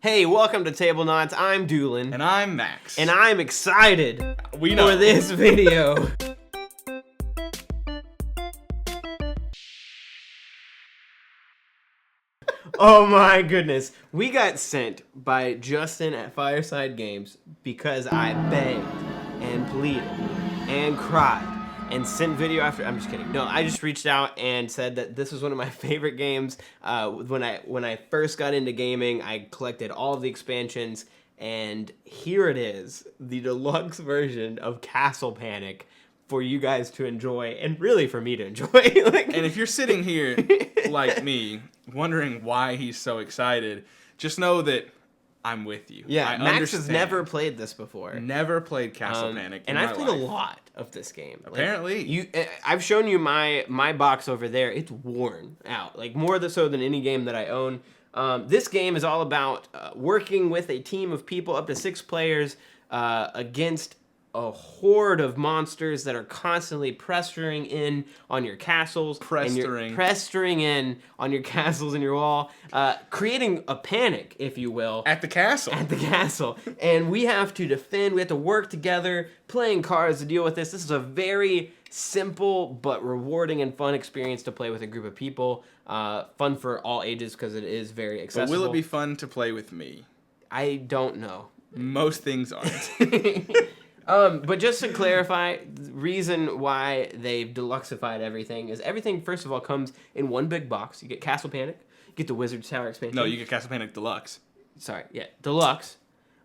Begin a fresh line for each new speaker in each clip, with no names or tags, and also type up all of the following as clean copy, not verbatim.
Hey, welcome to Tablenauts. I'm Doolin.
And I'm Max.
And I'm excited
for
this video. Oh my goodness. We got sent by Justin at Fireside Games because I begged and pleaded and cried and sent video after. I'm just kidding. No, I just reached out and said that this was one of my favorite games. When I first got into gaming, I collected all of the expansions, and here it is, the deluxe version of Castle Panic for you guys to enjoy, and really for me to enjoy.
And if you're sitting here like me, wondering why he's so excited, just know that I'm with you.
Yeah,
I
Max
understand.
has never played this before.
Never played Castle Panic in
and I've
my
played
life.
a lot of this game.
Apparently.
I've shown you my box over there. It's worn out, like more so than any game that I own. This game is all about working with a team of people, up to 6 players, against a horde of monsters that are constantly pressuring in on your castles. Pressuring in on your castles and your wall, creating a panic, if you will.
At the castle.
At the castle. And we have to defend, we have to work together, playing cards to deal with this. This is a very simple but rewarding and fun experience to play with a group of people. Fun for all ages because it is very accessible.
But will it be fun to play with me?
I don't know.
Most things aren't.
But just to clarify, the reason why they've deluxified everything is everything, first of all, comes in one big box. You get Castle Panic, you get the Wizard's Tower expansion.
No, you get Castle Panic Deluxe.
Sorry, yeah, Deluxe,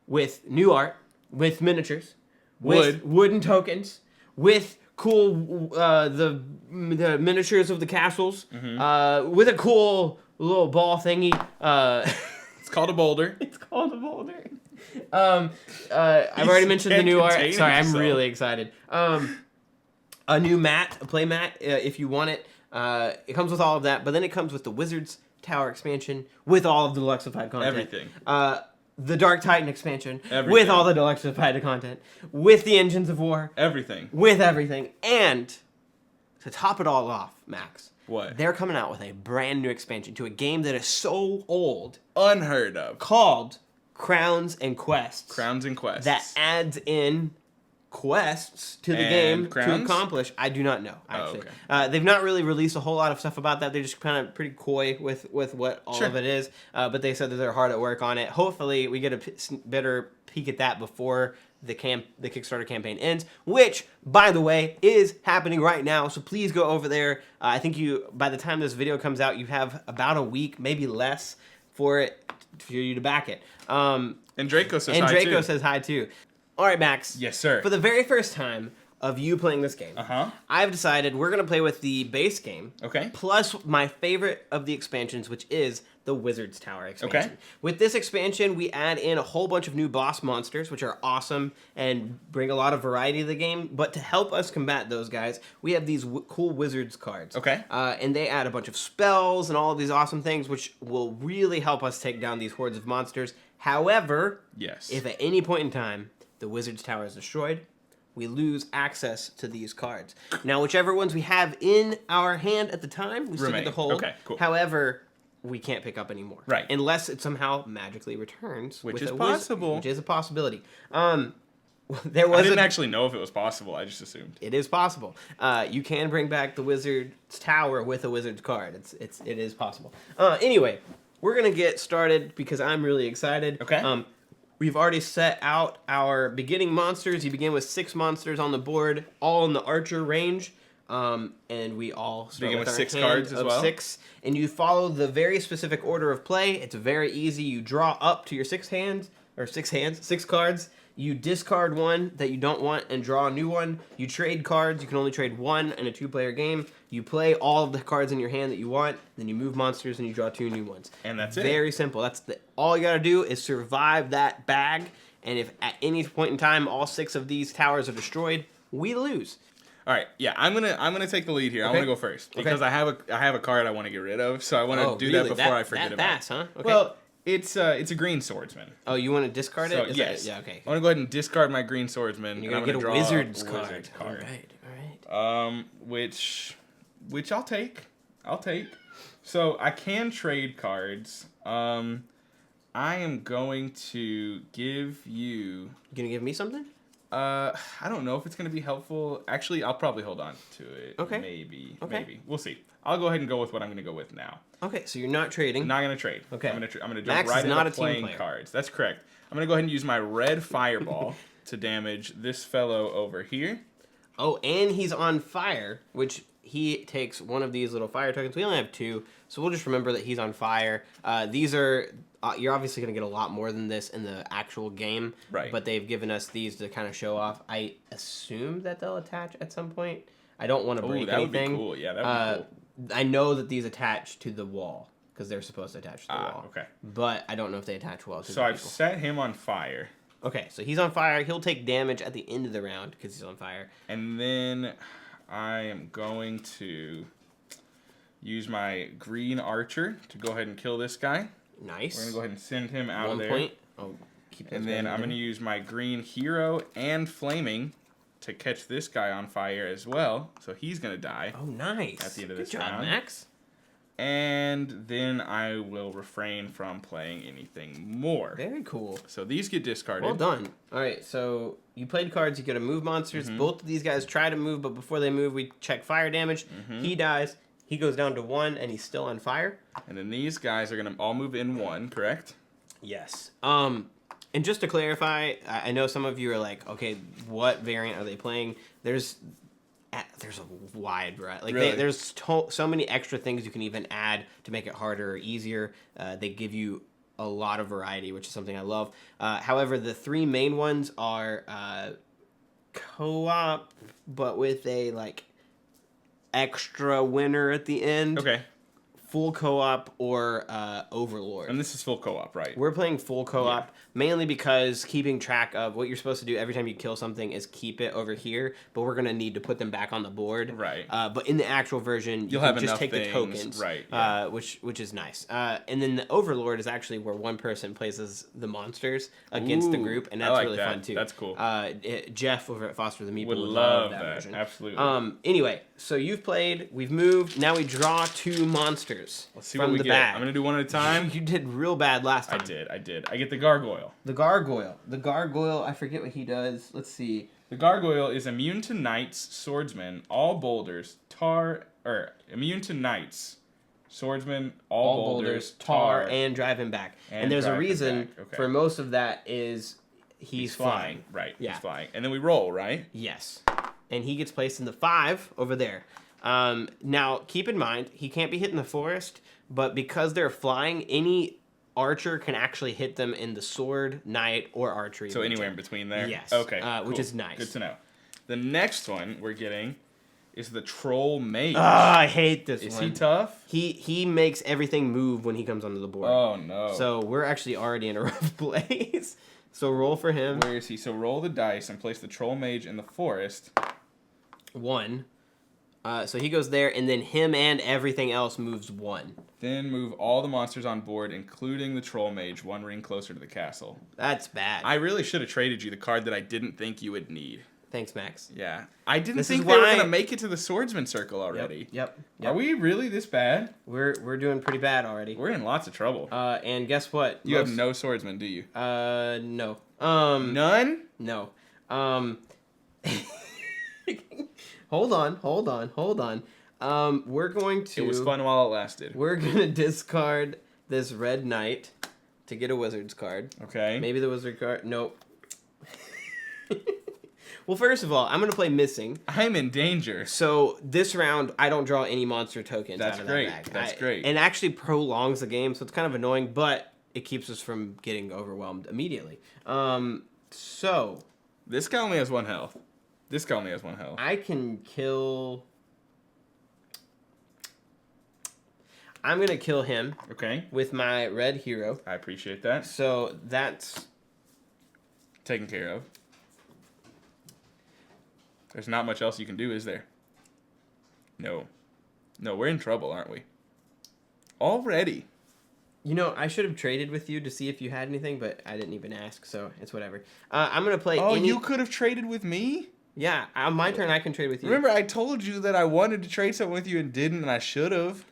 with new art, with miniatures, with
Wood.
wooden tokens, with cool, the miniatures of the castles, with a cool little ball thingy.
It's called a boulder.
It's called a boulder. I've already mentioned the new art. Sorry, I'm really excited. A new mat, a play mat, if you want it. It comes with all of that, but then it comes with the Wizard's Tower expansion with all of the deluxified content.
Everything.
The Dark Titan expansion with
Everything.
all the deluxified content, with the Engines of War,
Everything.
with everything, and to top it all off, Max.
What?
They're coming out with a brand new expansion to a game that is so old,
Unheard of.
called Crowns and Quests.
Crowns and Quests.
That adds in quests to the
And
game to
crowns?
accomplish. I do not know, actually.
okay.
They've not really released a whole lot of stuff about that. They're just kind of pretty coy with what all
Sure.
of it is. But they said that they're hard at work on it. Hopefully, we get a better peek at that before the Kickstarter campaign ends, which, by the way, is happening right now. So please go over there. I think by the time this video comes out, you have about a week, maybe less, for you to back it.
And Draco says hi,
And Draco
too.
says hi, too. All right, Max.
Yes, sir.
For the very first time of you playing this game, I've decided we're going to play with the base game.
Okay.
Plus my favorite of the expansions, which is the Wizard's Tower expansion.
Okay.
With this expansion, we add in a whole bunch of new boss monsters, which are awesome and bring a lot of variety to the game. But to help us combat those guys, we have these cool Wizards cards.
Okay.
And they add a bunch of spells and all of these awesome things, which will really help us take down these hordes of monsters. However,
Yes.
if at any point in time the Wizard's Tower is destroyed, we lose access to these cards. Now, whichever ones we have in our hand at the time, we still get to hold.
Okay, cool.
However, we can't pick up anymore.
Right.
Unless it somehow magically returns.
Which
with
is
a
possible.
Which is a possibility. There
I
was
didn't actually know if it was possible. I just assumed.
It is possible. You can bring back the Wizard's Tower with a Wizard's card. It is possible. Anyway, we're gonna get started because I'm really excited.
Okay.
We've already set out our beginning monsters. You begin with 6 monsters on the board, all in the archer range. And we all start
Begin
with
with
our
6
hand
cards as
of
well?
6. And you follow the very specific order of play. It's very easy. You draw up to your 6 cards. You discard one that you don't want and draw a new one. You trade cards. You can only trade one in a 2-player game. You play all of the cards in your hand that you want. Then you move monsters and you draw 2 new ones.
And that's it.
Very simple. All you gotta do is survive that bag. And if at any point in time all 6 of these towers are destroyed, we lose.
All right, yeah, I'm gonna take the lead here. I want to go first because I have a card I want to get rid of, so I want to do that before I forget about it.
Fast, huh? Okay.
Well, it's a green swordsman.
Oh, you want to discard it?
Yes.
Yeah. Okay.
I want to go ahead and discard my green swordsman.
You're
and
gonna
I'm
get
gonna
a
draw
wizard's card. All right.
Which I'll take. So I can trade cards. I'm I am going to give you...
You gonna give me something?
I don't know if it's going to be helpful. Actually, I'll probably hold on to it.
Okay.
Maybe. We'll see. I'll go ahead and go with what I'm going to go with now.
Okay, so you're not trading.
I'm not going to trade.
Okay.
I'm going to jump
Max
right
is not
into
a team
playing
player.
cards. That's correct. I'm going to go ahead and use my red fireball to damage this fellow over here.
Oh, and he's on fire, which he takes one of these little fire tokens. We only have 2, so we'll just remember that he's on fire. These are... you're obviously going to get a lot more than this in the actual game.
Right.
But they've given us these to kind of show off. I assume that they'll attach at some point. I don't want to break
that
anything.
would be cool. Yeah, that would be cool.
I know that these attach to the wall, because they're supposed to attach to the wall.
Okay.
But I don't know if they attach well to
So
the
I've
people.
set him on fire.
Okay, so he's on fire. He'll take damage at the end of the round, because he's on fire.
And then I am going to use my green archer to go ahead and kill this guy.
Nice.
We're going to go ahead and send him out of there.
1 point. Oh, keep
And then I'm going to use my green hero and flaming to catch this guy on fire as well. So he's going to die.
Oh, nice.
At the end of
Good
this
job,
round.
Max.
And then I will refrain from playing anything more.
Very cool.
So these get discarded.
Well done. All right, so you played cards. You get to move monsters. Both of these guys try to move, but before they move, we check fire damage. He dies. He goes down to 1, and he's still on fire.
And then these guys are going to all move in 1, correct?
Yes. And just to clarify, I know some of you are like, okay, what variant are they playing? There's a wide variety. Like
Really?
there's so many extra things you can even add to make it harder or easier. They give you a lot of variety, which is something I love. However, the 3 main ones are co-op, but with a like extra winner at the end.
Okay.
Full co-op or Overlord.
And this is full co-op, right?
We're playing full co-op mainly because keeping track of what you're supposed to do every time you kill something is keep it over here, but we're going to need to put them back on the board.
Right.
But in the actual version,
You'll
can
have
just
enough
take
things,
the tokens,
right, yeah.
which is nice. And then the Overlord is actually where one person places the monsters against the
Ooh,
group, and
I
that's
like
really
that.
fun too.
That's cool.
Jeff over at Foster the Meeple
Would
would
love
that
that.
version.
Absolutely.
Anyway, so you've played, we've moved, now we draw 2 monsters.
Let's see
from
what we
the
get.
bag.
I'm going to do one at a time.
You did real bad last time.
I did. I get the gargoyle.
The gargoyle, I forget what he does. Let's see.
The gargoyle is immune to knights, swordsmen, all boulders, immune to knights, swordsmen, all boulders, tar,
and drive him back.
and
And there's a
drive him
reason
back. Okay.
for most of that is he's flying.
Right,
Yeah.
he's flying. And then we roll, right?
Yes. And he gets placed in the 5 over there. Now, keep in mind, he can't be hit in the forest, but because they're flying, any archer can actually hit them in the sword, knight, or archery.
So anywhere in between there?
Yes.
Okay,
Which
cool.
is nice.
Good to know. The next one we're getting is the troll mage.
I hate this
Is
one.
he tough?
He makes everything move when he comes onto the board.
Oh, no.
So we're actually already in a rough place. So roll for him.
Where is he? So roll the dice and place the troll mage in the forest.
1. So he goes there, and then him and everything else moves 1.
Then move all the monsters on board, including the troll mage, 1 ring closer to the castle.
That's bad.
I really should have traded you the card that I didn't think you would need.
Thanks, Max.
Yeah. I didn't
This
think
is
they were
why-
going to make it to the swordsman circle already.
Yep.
Are we really this bad?
We're doing pretty bad already.
We're in lots of trouble.
And guess what?
You have no swordsman, do you?
No.
None?
No. Hold on. We're going to...
It was fun while it lasted.
We're going to discard this red knight to get a wizard's card.
Okay.
Maybe the wizard card... Nope. Well, first of all, I'm going to play missing.
I'm in danger.
So this round, I don't draw any monster tokens
That's
out of
great.
that bag.
That's great.
And actually prolongs the game, so it's kind of annoying, but it keeps us from getting overwhelmed immediately. So...
This guy only has 1 health.
I can kill... I'm going to kill him
Okay.
with my red hero.
I appreciate that.
So that's...
Taken care of. There's not much else you can do, is there? No. No, we're in trouble, aren't we? Already.
You know, I should have traded with you to see if you had anything, but I didn't even ask, so it's whatever. I'm going to play
Oh, you could have traded with me?
Yeah, on my turn, I can trade with you.
Remember, I told you that I wanted to trade something with you and didn't, and I should have.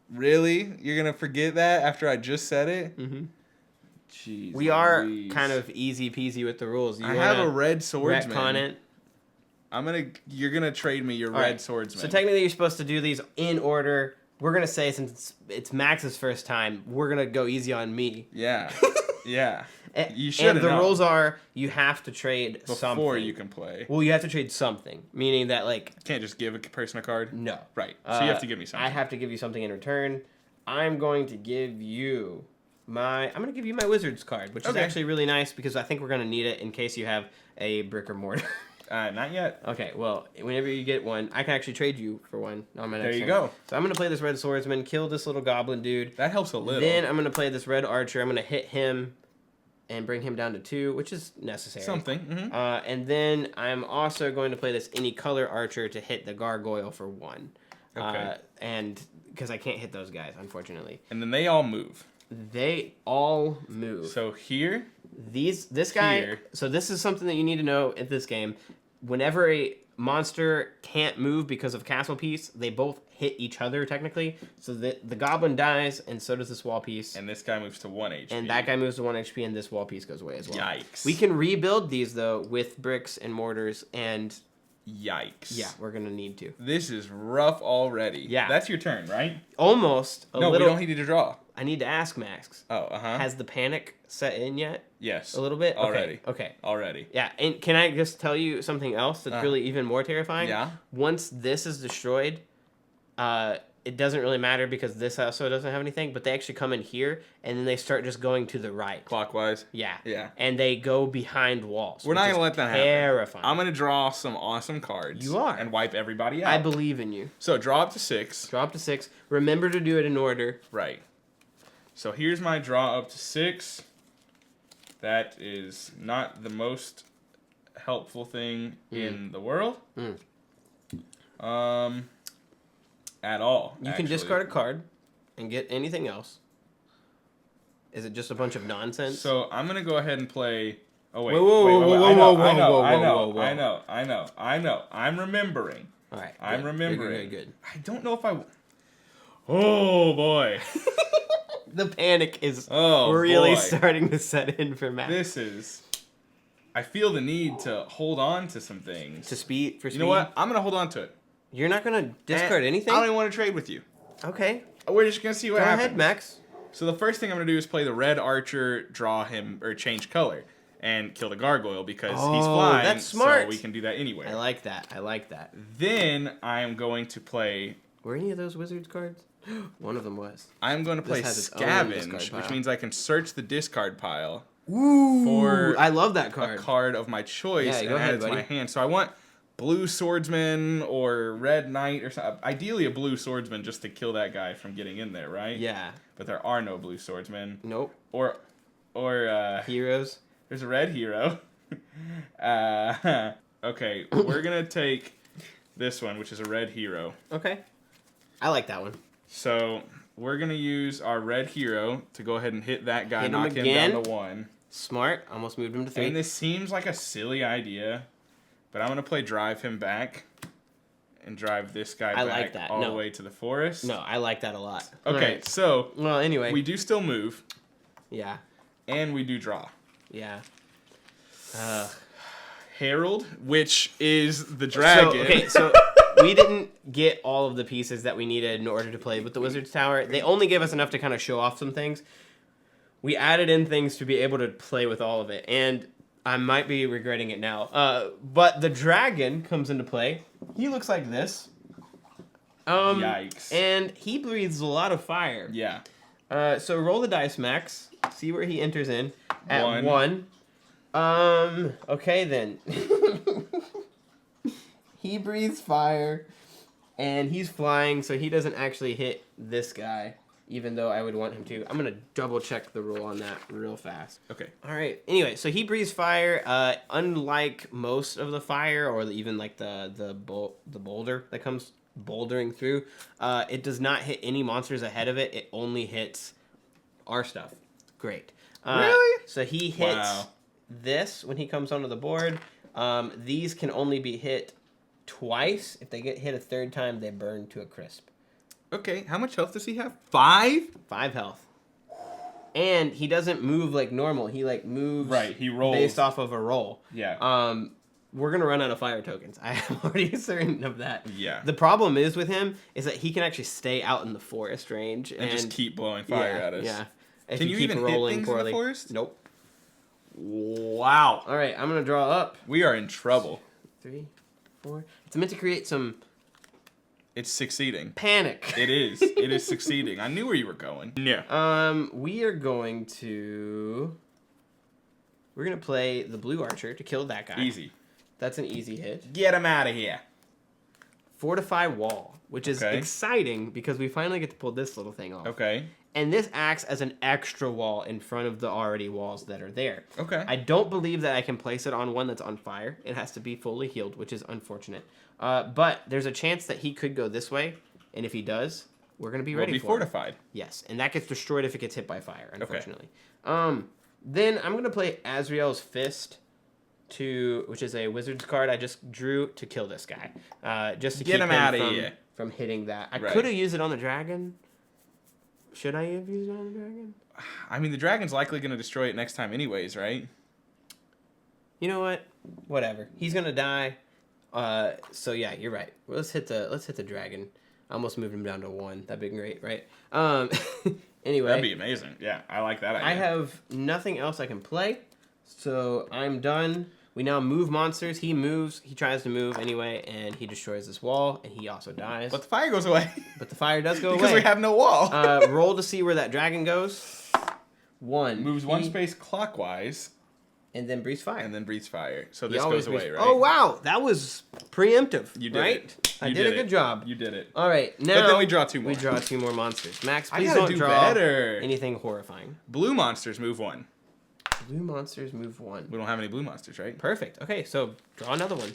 Really? You're going to forget that after I just said it?
Mm-hmm.
Jeez,
We are
Louise.
kind of easy peasy with the rules.
I have a red swordsman.
retcon it?
You're gonna trade me your
All
red
right.
swordsman.
So technically, you're supposed to do these in order. We're gonna say since it's Max's first time, we're gonna go easy on me.
Yeah, yeah. You should.
And the rules are you have to trade
before
something.
you can play.
Well, you have to trade something, meaning that like
You can't just give a person a card.
no.
Right. So you have to give me something.
I have to give you something in return. I'm going to give you I'm gonna give you my wizard's card, which is actually really nice because I think we're gonna need it in case you have a brick or mortar.
Not yet.
Okay, well, whenever you get one, I can actually trade you for one on my next
There you
turn.
go.
So I'm gonna play this red swordsman, kill this little goblin dude.
That helps a little.
Then I'm gonna play this red archer. I'm gonna hit him and bring him down to 2, which is necessary.
Something. Mm-hmm.
And then I'm also going to play this any color archer to hit the gargoyle for 1.
Okay.
And because I can't hit those guys, unfortunately.
And then they all move.
They all move.
So here.
This guy.
Here.
So this is something that you need to know in this game. Whenever a monster can't move because of castle piece, they both hit each other technically. So the goblin dies, and so does this wall piece.
And this guy moves to 1 HP.
And that guy moves to 1 HP, and this wall piece goes away as well.
Yikes.
We can rebuild these though with bricks and mortars, and
Yikes.
yeah, we're gonna need to.
This is rough already.
Yeah.
That's your turn, right?
Almost a
No,
little.
we don't need to draw.
I need to ask Max.
Oh, uh-huh.
Has the panic set in yet?
Yes.
A little bit?
Already.
Okay.
Already.
Yeah, and can I just tell you something else that's really even more terrifying?
Yeah.
Once this is destroyed, it doesn't really matter because this also doesn't have anything, but they actually come in here, and then they start just going to the right.
Clockwise.
Yeah.
Yeah.
And they go behind walls.
We're not going to let that happen.
Terrifying.
I'm going to draw some awesome cards.
You are.
And wipe everybody out.
I believe in you.
So draw up to 6.
Drop to 6. Remember to do it in order.
Right. So here's my draw up to 6. That is not the most helpful thing in the world. At all.
You can discard a card and get anything else. Is it just a bunch of nonsense?
So I'm gonna go ahead and play. Oh wait, I know. I'm remembering.
All right.
I'm remembering.
Good.
I don't know if I. Oh boy.
The panic is
Oh,
really
boy.
starting to set in for Matt.
This is. I feel the need to hold on to some things.
For speed.
You know what? I'm gonna hold on to it.
You're not gonna discard anything?
I don't even want to trade with you.
Okay.
We're just gonna see what
Go
happens.
ahead, Max.
So the first thing I'm gonna do is play the red archer, draw him or change color, and kill the gargoyle because he's flying.
That's smart.
So we can do that anywhere.
I like that.
Then I am going to play.
Were any of those wizards cards? One of them was.
I'm going to play
has its own
scavenge,
discard
which
pile.
means I can search the discard pile
Ooh.
for
I love that
a
card.
card of my choice
Yeah,
and
go
add
ahead,
it to my
buddy.
hand. So I want blue swordsman or red knight or something. Ideally a blue swordsman just to kill that guy from getting in there, right?
Yeah.
But there are no blue swordsmen.
Nope.
Or
Heroes.
there's a red hero. Okay, we're gonna take this one, which is a red hero.
Okay. I like that one.
So we're gonna use our red hero to go ahead and hit that guy,
Hit him
knock him
again.
down to 1.
Smart. Almost moved him to 3.
And this seems like a silly idea, but I'm gonna play drive him back, and drive this guy
I
back
like that.
all
No.
the way to the forest.
No, I like that a lot.
Okay,
Alright.
so
Well, anyway.
we do still move,
Yeah.
and we do draw.
Yeah.
Herald, which is the dragon.
So we didn't get all of the pieces that we needed in order to play with the Wizard's Tower. They only gave us enough to kind of show off some things. We added in things to be able to play with all of it, and I might be regretting it now. But the dragon comes into play. He looks like this.
Yikes.
And he breathes a lot of fire.
Yeah.
So roll the dice, Max. See where he enters in. At
1.
1. Okay then. He breathes fire, and he's flying, so he doesn't actually hit this guy, even though I would want him to. I'm going to double check the rule on that real fast.
Okay.
All right. Anyway, so he breathes fire. Unlike most of the fire, or even like the boulder that comes bouldering through, it does not hit any monsters ahead of it. It only hits our stuff. Great.
Really?
So he hits
Wow.
this when he comes onto the board. These can only be hit twice. If they get hit a third time, they burn to a crisp.
Okay, how much health does he have? 5?
5 health. And he doesn't move like normal. He like moves
He rolls
based off of a roll.
Yeah.
We're gonna run out of fire tokens. I am already certain of that.
Yeah.
The problem is with him is that he can actually stay out in the forest range
and just keep blowing fire at us.
Yeah. If
Can you
keep
even
rolling
hit things
poorly.
in the forest?
Nope.
Wow.
All right, I'm gonna draw up.
We are in trouble.
3, 4. It's meant to create some.
It's succeeding.
Panic.
It is. It is succeeding. I knew where you were going. Yeah.
We are going to. We're gonna play the blue archer to kill that guy.
Easy.
That's an easy hit.
Get him out of here.
Fortify wall, which is exciting because we finally get to pull this little thing off.
Okay.
And this acts as an extra wall in front of the already walls that are there.
Okay.
I don't believe that I can place it on one that's on fire. It has to be fully healed, which is unfortunate. But there's a chance that he could go this way, and if he does, we're going to be ready for
fortified.
him. Yes, and that gets destroyed if it gets hit by fire, unfortunately. Okay. Then I'm going to play Azrael's Fist, which is a wizard's card I just drew to kill this guy. Just to
get
keep
him out of here
from hitting that. I could have used it on the dragon. Should I have used it on the dragon?
I mean, the dragon's likely going to destroy it next time anyways, right?
You know what? Whatever. He's going to die. So yeah, you're right. Well, let's hit the dragon. I almost moved him down to 1. That'd be great, right? Anyway.
That'd be amazing. Yeah, I like that idea.
I have nothing else I can play. So I'm done. We now move monsters. He moves. He tries to move anyway, and he destroys this wall, and he also dies.
But the fire goes away.
But the fire does go away.
Because we have no wall.
Roll to see where that dragon goes. 1.
Moves 1 space clockwise.
And then breathes fire.
And then breathes fire. So this goes away, right?
Oh, wow. That was preemptive.
You did
right?
it.
I did a good job.
You did it.
All right. Now
but then we draw 2 more.
We draw 2 more monsters. Max, please
I gotta
don't
do
draw
better.
anything horrifying.
Blue monsters move 1.
Blue monsters move 1.
We don't have any blue monsters, right?
Perfect. Okay, so draw another one.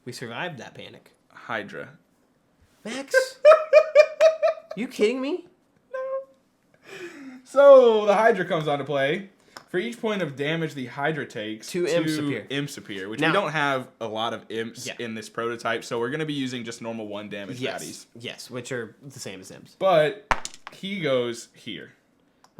We survived that panic.
Hydra.
Max? You kidding me?
No. So the Hydra comes onto play. For each point of damage the Hydra takes,
2 imps appear.
Imps appear, which
now,
we don't have a lot of imps in this prototype, so we're going to be using just normal 1 damage baddies.
Yes, which are the same as imps.
But he goes here.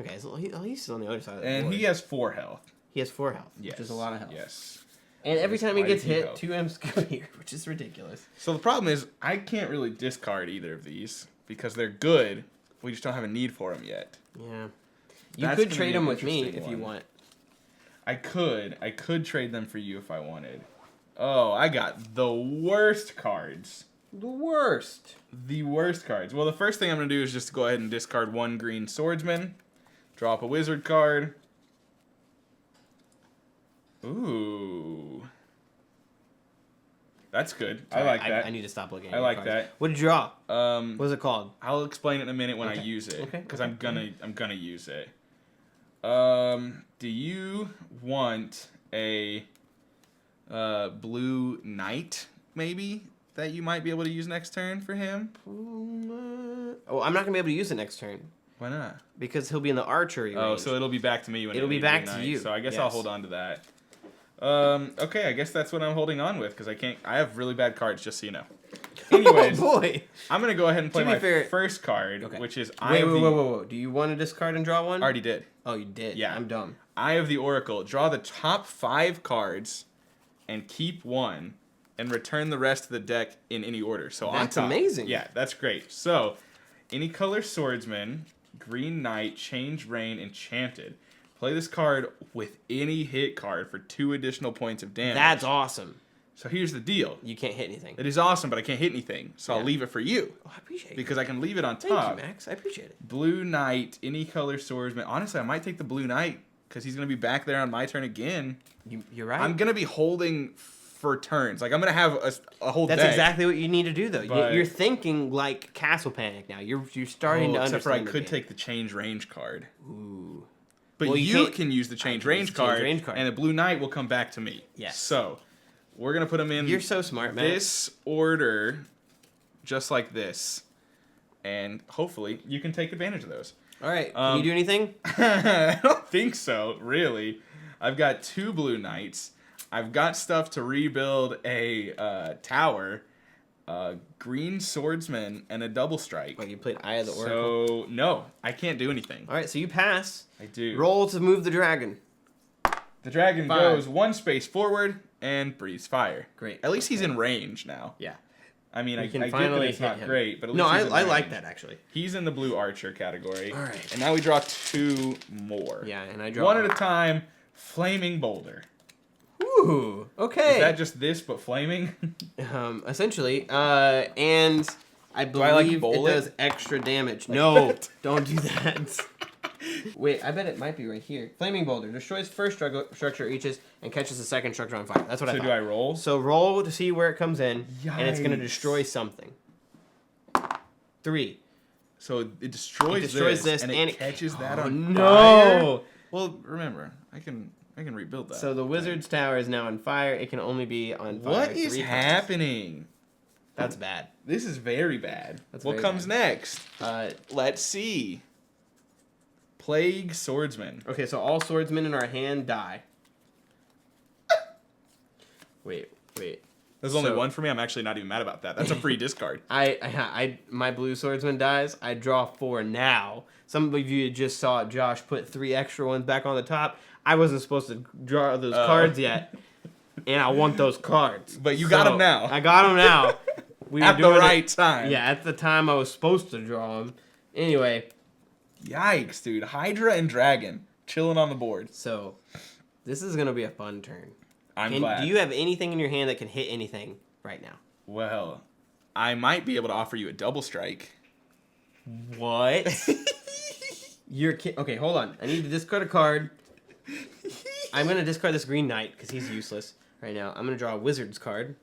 Okay, so at least he's on the other side of the
board. And he has 4 health.
He has 4 health,
yes.
which is a lot of health.
Yes.
And every time he gets hit,
health.
2 imps come here, which is ridiculous.
So the problem is, I can't really discard either of these, because they're good. We just don't have a need for them yet.
Yeah. You could trade them with me if you want.
I could trade them for you if I wanted. Oh, I got the worst cards.
The worst.
The worst cards. Well, the first thing I'm going to do is just go ahead and discard 1 green swordsman. Draw up a wizard card. Ooh. That's good.
Sorry,
I like that.
I need to stop looking at
I
your
like
cards.
that.
What did you draw? What's it called?
I'll explain it in a minute when I use it.
Okay.
Because I'm gonna use it. Do you want a blue knight, maybe, that you might be able to use next turn for him?
Oh, I'm not going to be able to use it next turn.
Why not?
Because he'll be in the archery range.
Oh, so it'll be back to me when
it'll be back to you.
So I guess I'll hold on to that. Okay, I guess that's what I'm holding on with, because I have really bad cards, just so you know. Anyways,
oh boy.
I'm going to go ahead and play my first card, which is
Wait. Do you want to discard and draw one?
Already did.
Oh, you did?
Yeah.
I'm dumb.
Eye of the Oracle. Draw the top 5 cards and keep 1 and return the rest of the deck in any order. So
that's
on top.
Amazing.
Yeah, that's great. So, any color swordsman, green knight, change rain, enchanted. Play this card with any hit card for 2 additional points of damage.
That's awesome.
So here's the deal.
You can't hit anything.
It is awesome, but I can't hit anything. So I'll leave it for you.
Oh, I appreciate it.
Because I can leave it on top.
Thank you, Max. I appreciate it.
Blue knight, any color swordsman. Honestly, I might take the blue knight because he's going to be back there on my turn again.
You're right.
I'm going to be holding for turns. Like, I'm going to have a whole
That's
deck.
exactly what you need to do, though.
But
you're thinking like Castle Panic now. You're starting to understand.
Except for I could take the change range card.
Ooh.
But
well,
you can use the change range card, and the blue knight will come back to me.
Yes.
So, we're going to put them in
You're so smart, man.
This order, just like this. And hopefully, you can take advantage of those.
All right. Can you do anything?
I don't think so, really. I've got 2 blue knights. I've got stuff to rebuild a tower. Green Swordsman and a double strike.
Oh, you played Eye of the Oracle.
So, no, I can't do anything.
All right, so you pass.
I do.
Roll to move the dragon.
The dragon
5.
goes 1 space forward and breathes fire.
Great.
At least he's in range now.
Yeah.
I mean, I
can
get that
finally
it's
hit
not
him.
great, but at least
No,
he's in
I like
range.
that, actually.
He's in the blue archer category.
All right.
And now we draw 2 more.
Yeah, and I draw...
One at a time. Flaming Boulder.
Ooh, okay.
Is that just this, but flaming?
Essentially. And I believe
bowl
it does extra damage. No, don't do that. Wait, I bet it might be right here. Flaming Boulder destroys first structure it reaches and catches the second structure on fire. That's what I
So
thought.
do I roll?
So roll to see where it comes in, and it's going to
Yikes.
destroy something. 3.
So it destroys, this, and it catches that
Oh,
on
no!
fire? Well, remember, I can rebuild that.
So the wizard's tower is now on fire. It can only be on fire
What is
3 times.
happening?
That's bad.
This is very bad.
That's
What
very
comes next?
Uh,
Let's see. Plague Swordsman.
okay, so all swordsmen in our hand die. Wait.
There's only
So-
one for me. I'm actually not even mad about that. That's a free discard.
My blue swordsman dies. I draw 4 now. Some of you just saw Josh put 3 extra ones back on the top. I wasn't supposed to draw those cards yet, and I want those cards.
But you got 'em now.
I got them now. We were
At the
doing
right
it-
time.
Yeah, at the time I was supposed to draw them. Anyway,
Yikes, dude. Hydra and Dragon. Chilling on the board.
so this is gonna be a fun turn.
I'm glad.
Do you have anything in your hand that can hit anything right now?
Well, I might be able to offer you a double strike.
What? Okay, hold on. I need to discard a card. I'm gonna discard this Green Knight because he's useless right now. I'm gonna draw a Wizard's card.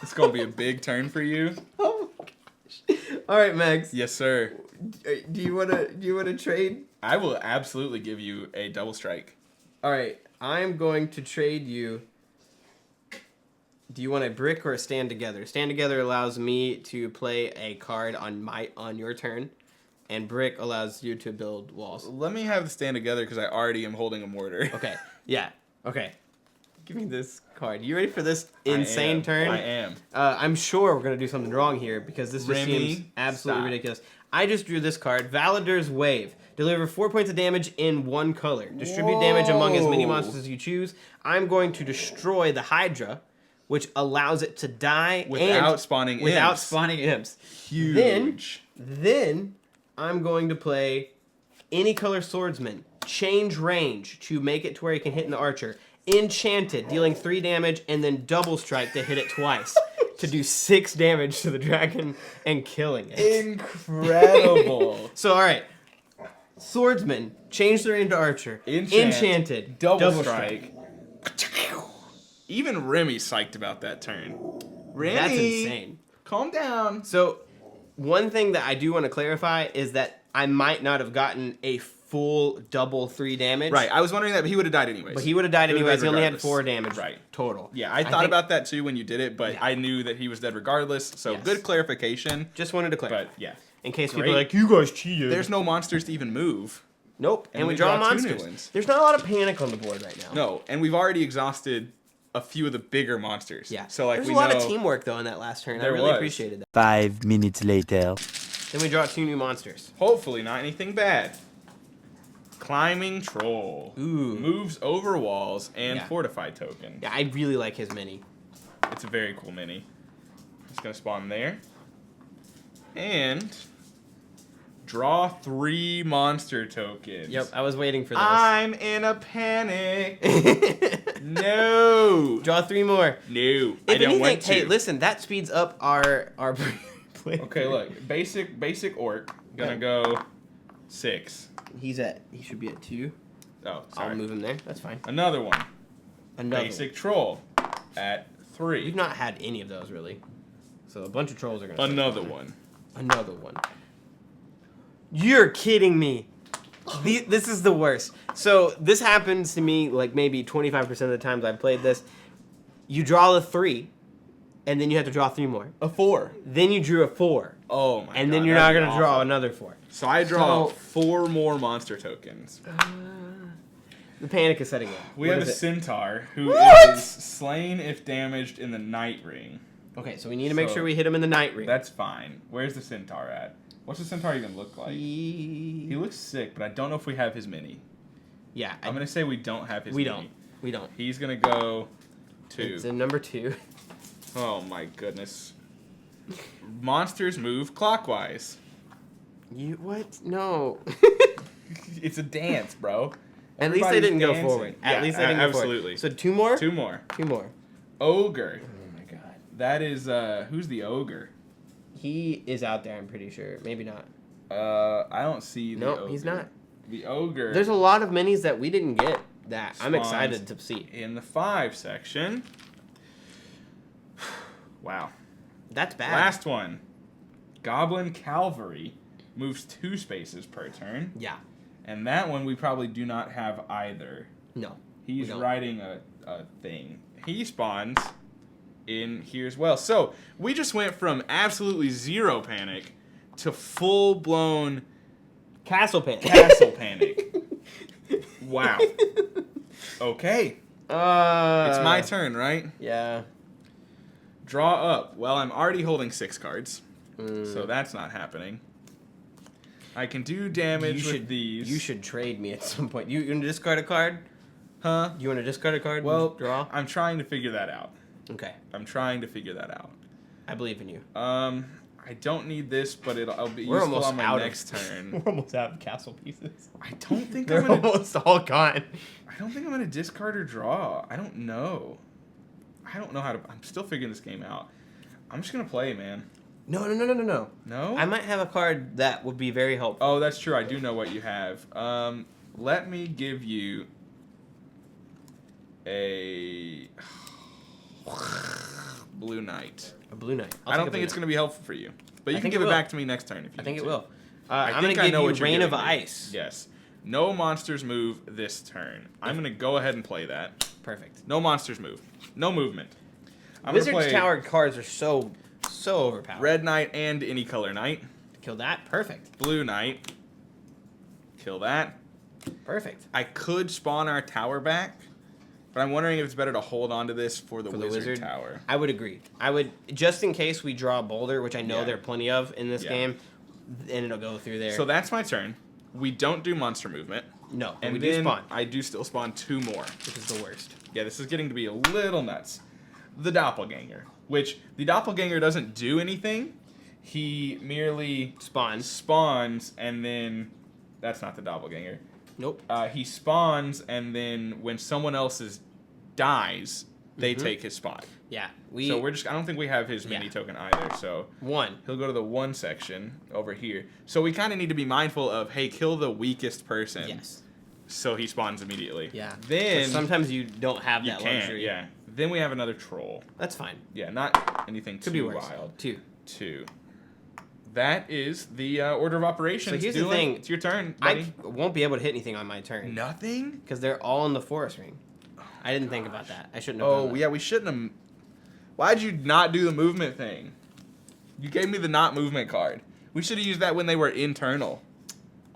It's gonna be a big turn for you.
Oh my gosh! All right, Max.
Yes, sir.
Do you wanna trade?
I will absolutely give you a double strike.
All right, I'm going to trade you. Do you want a brick or a stand together? Stand together allows me to play a card on your turn, and brick allows you to build walls.
Let me have the stand together because I already am holding a mortar.
Okay. Yeah. Okay. Give me this card. You ready for this insane turn?
I am.
I'm sure we're gonna do something wrong here because this just
Remy,
seems absolutely
stop.
ridiculous. I just drew this card, Valadir's Wave. Deliver 4 points of damage in 1 color. Distribute damage among as many
Whoa.
monsters as you choose. I'm going to destroy the Hydra, which allows it to die
Without spawning
without
imps.
spawning imps.
Huge.
Then I'm going to play any color swordsman. Change range to make it to where you can hit an archer. Enchanted, dealing 3 damage, and then double strike to hit it twice. To do 6 damage to the dragon and killing it.
Incredible.
So, alright. Swordsman, change their into archer. Enchanted,
double strike. Even Remy's psyched about that turn. Remy,
That's insane.
calm down.
So, one thing that I do want to clarify is that I might not have gotten a full double 3 damage.
Right, I was wondering that, but he would have died anyways.
But he would have died
He would've
anyways. He
died
only had
regardless.
4 damage
Right.
total.
Yeah, I thought
think-
about that too when you did it, but
Yeah.
I knew that he was dead regardless, so
Yes.
good clarification.
Just wanted to clarify.
But yeah,
In case
Great.
people are like, you guys cheated.
there's no monsters to even move.
Nope. And,
And
we
we
draw
draw 2 new
monsters.
ones.
There's not a lot of panic on the board right now.
No, and we've already exhausted a few of the bigger monsters.
Yeah.
So like
There's
we
a lot
know
of teamwork though in that last turn. I
There
really
was.
appreciated that.
5 minutes later.
Then we draw 2 new monsters.
hopefully not anything bad. Climbing Troll.
Ooh.
Moves over walls and
Yeah.
fortified token.
Yeah, I really like his mini.
It's a very cool mini. It's gonna spawn there. And draw 3 monster tokens.
Yep, I was waiting for this.
I'm in a panic. No.
Draw 3 more.
No.
If
I don't
anything,
want to.
hey, listen, that speeds up our play.
Okay, look. Basic orc. Gonna
Okay.
go 6.
He should be at 2.
Oh, sorry.
I'll move him there. That's fine.
Another one.
Another.
Basic troll at 3.
We've not had any of those really. So a bunch of trolls are gonna.
Another one.
Another one. You're kidding me. This is the worst. So this happens to me like maybe 25% of the times I've played this. You draw the 3, and then you have to draw 3 more.
A 4.
Then you drew a 4,
Oh my god.
and then you're not
that'd
gonna
be
draw
awful.
another 4.
So I draw
So-
4 more monster tokens.
The panic is setting in.
We
What
have a
is it?
centaur who
What?
is slain if damaged in the night ring.
Okay, so we need to make
So,
sure we hit him in the night ring.
That's fine. Where's the centaur at? What's the centaur even look like? He looks sick, but I don't know if we have his mini.
Yeah.
I'm going to say we don't have his
We
mini.
We don't.
He's going to go 2.
It's in number 2.
Oh my goodness. Monsters move clockwise.
You what? No.
It's a dance, bro.
At least they didn't
Everybody's
go forward.
dancing.
At least they didn't go forward.
Absolutely.
So 2 more?
2 more.
2 more.
Ogre.
Oh my god.
That is, who's the ogre?
He is out there, I'm pretty sure. Maybe not.
I don't see the ogre.
No, he's not.
The ogre.
There's a lot of minis that we didn't get that I'm
Spawns
excited to see.
in the 5 section. Wow.
That's bad.
Last one. Goblin Cavalry moves 2 spaces per turn.
Yeah.
And that one we probably do not have either.
No.
He's
we don't.
riding a thing. He spawns in here as well. So we just went from absolutely 0 panic to full-blown
Castle Panic.
Castle Panic. Wow. Okay. It's my turn, right?
Yeah.
Draw up. Well, I'm already holding 6 cards, so that's not happening. I can do damage with these.
You should trade me at some point. You want to discard a card?
Huh?
You want to discard a card?
Well,
and draw.
I'm trying to figure that out.
Okay.
I'm trying to figure that out.
I believe in you.
I don't need this, but I'll be
We're
useful
almost
on my
out
next turn.
We're almost out of castle pieces.
I don't think
They're almost all gone.
I don't think I'm gonna discard or draw. I don't know. I don't know how to. I'm still figuring this game out. I'm just gonna play, man.
No.
No?
I might have a card that would be very helpful.
Oh, that's true. I do know what you have. Let me give you a Blue Knight.
A blue knight.
I don't think it's going to be helpful for you, but you can give it back to me next turn if you
I think
need
it
to.
will.
I
I'm going
think
to
I
give
know
you
what you're
Rain of
giving me.
Ice.
Yes. No monsters move this turn. I'm going to go ahead and play that.
Perfect.
No monsters move. No movement. I'm going to
Wizard's
play
Tower cards are so overpowered.
Red Knight and any color Knight.
Kill that. Perfect.
Blue Knight. Kill that.
Perfect.
I could spawn our tower back, but I'm wondering if it's better to hold on to this for the wizard tower.
I would agree. I would, just in case we draw a boulder, which I know there are plenty of in this game, and it'll go through there.
So that's my turn. We don't do monster movement.
No,
and
we
then
do spawn.
I do still spawn 2 more.
Which is the worst.
Yeah, this is getting to be a little nuts. The Doppelganger, which the Doppelganger doesn't do anything. He merely spawns, and then that's not the Doppelganger.
Nope.
He spawns, and then when someone else's dies, they take his spot.
Yeah.
So we're just. I don't think we have his mini token either. So
1.
He'll go to the 1 section over here. So we kind of need to be mindful of, hey, kill the weakest person.
Yes.
So he spawns immediately.
Yeah.
Then
sometimes you don't have that luxury.
Yeah. Then we have another troll.
That's fine.
Yeah, not anything
Could be
too
worse.
wild.
2.
That is the order of operations.
So here's
Doolin,
the thing.
It's your turn, buddy.
I won't be able to hit anything on my turn.
Nothing?
Because they're all in the forest ring. I didn't think about that. I shouldn't have done that.
Yeah, we shouldn't have. Why'd you not do the movement thing? You gave me the not movement card. We should have used that when they were internal.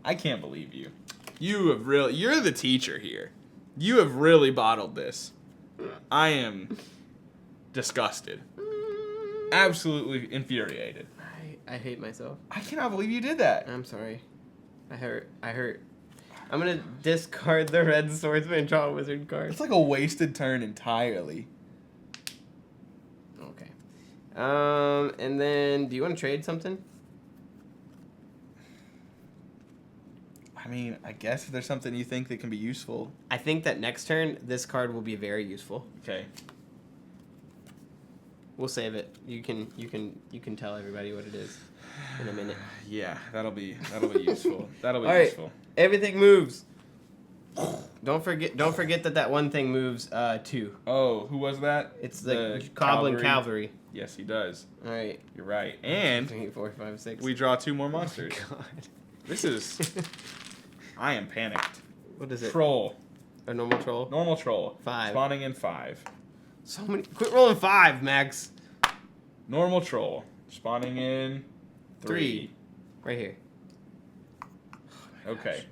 I can't believe you. You're the teacher here. You have really bottled this. I am disgusted. Absolutely infuriated.
I hate myself.
I cannot believe you did that.
I'm sorry. I hurt. I'm going to discard the red swordsman and draw a wizard card.
It's like a wasted turn entirely.
Okay. And then, do you want to trade something?
I mean, I guess if there's something you think that can be useful.
I think that next turn, this card will be very useful.
Okay.
We'll save it. You can tell everybody what it is in a minute.
Yeah, that'll be useful. That'll be
All right.
useful.
Everything moves. Don't forget that one thing moves 2.
Oh, who was that?
It's the Goblin Cavalry.
Yes, he does.
All right.
You're right. And
3, 4, 5, 6.
we draw 2 more monsters.
Oh, God.
This is. I am panicked.
What is it?
Troll.
A normal troll?
Normal troll.
5.
Spawning in 5.
So many. Quit rolling 5, Max.
Normal troll. Spawning in 3.
Right here.
Okay.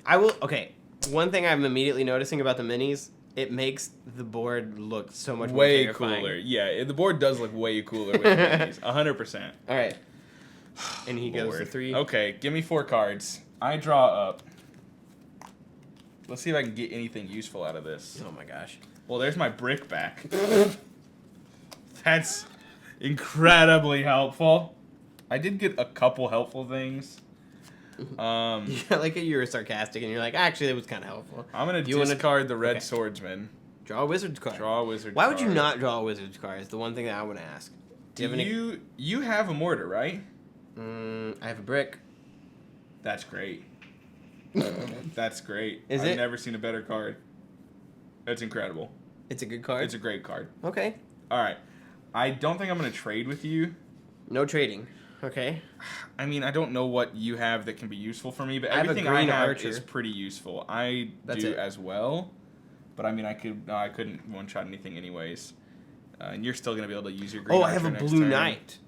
I will. Okay. One thing I'm immediately noticing about the minis, it makes the board look so much more
Way
terrifying.
cooler. Yeah, the board does look way cooler with the minis. 100%.
All right. And he goes to
Lord.
3.
Okay, give me 4 cards. I draw up. Let's see if I can get anything useful out of this.
Oh my gosh.
Well, there's my brick back. That's incredibly helpful. I did get a couple helpful things.
Yeah, like you were sarcastic and you're like, actually, that was kind of helpful.
I'm going to discard the red swordsman.
Draw a wizard's card.
Draw a wizard's
Why
card.
would you not draw a wizard's card? Is the one thing that I want to ask.
You have a mortar, right?
I have a brick.
That's great. That's great.
Is
I've
it?
never seen a better card. That's incredible.
It's a good card?
It's a great card.
Okay.
All right. I don't think I'm going to trade with you.
No trading. Okay.
I mean, I don't know what you have that can be useful for me, but
I have a
everything I
green
have
archer.
is pretty useful. I
That's
do
it.
as well, but I mean, I couldn't one-shot anything anyways. And you're still going to be able to use your green
Oh,
archer
I have a
next
blue
turn.
knight,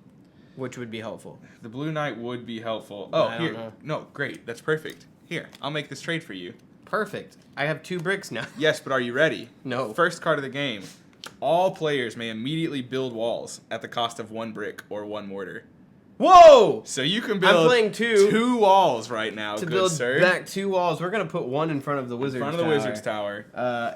which would be helpful.
The blue knight would be helpful.
But
Oh,
I don't
here.
know.
No, great. That's perfect. Here, I'll make this trade for you.
Perfect. I have 2 bricks now.
Yes, but are you ready?
No.
First card of the game. All players may immediately build walls at the cost of 1 brick or 1 mortar.
Whoa!
So you can build
I'm playing 2
2 walls right now,
to
good
build
sir.
back 2 walls. We're gonna put 1 in front of the wizard's
in front of the
tower.
wizard's tower.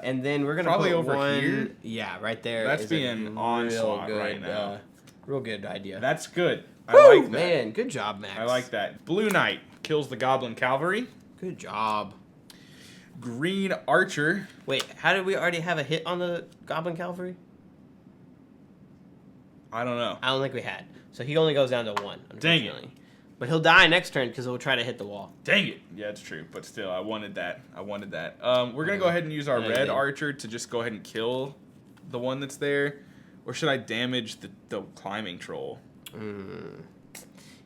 And then we're gonna
Probably
put
over
1,
here?
Yeah, right there.
That's
is
being
a
onslaught
real good,
right now.
Real good idea.
That's good. I
Woo,
like that.
man, good job, Max.
I like that. Blue knight kills the goblin cavalry.
Good job.
Green archer.
Wait, how did we already have a hit on the goblin cavalry?
I don't know.
I don't think we had. So he only goes down to 1.
Dang it.
Unfortunately. But he'll die next turn because he'll try to hit the wall.
Dang it. Yeah, it's true. But still, I wanted that. We're going to go ahead and use our
Yeah,
red
yeah.
archer to just go ahead and kill the one that's there. Or should I damage the climbing troll?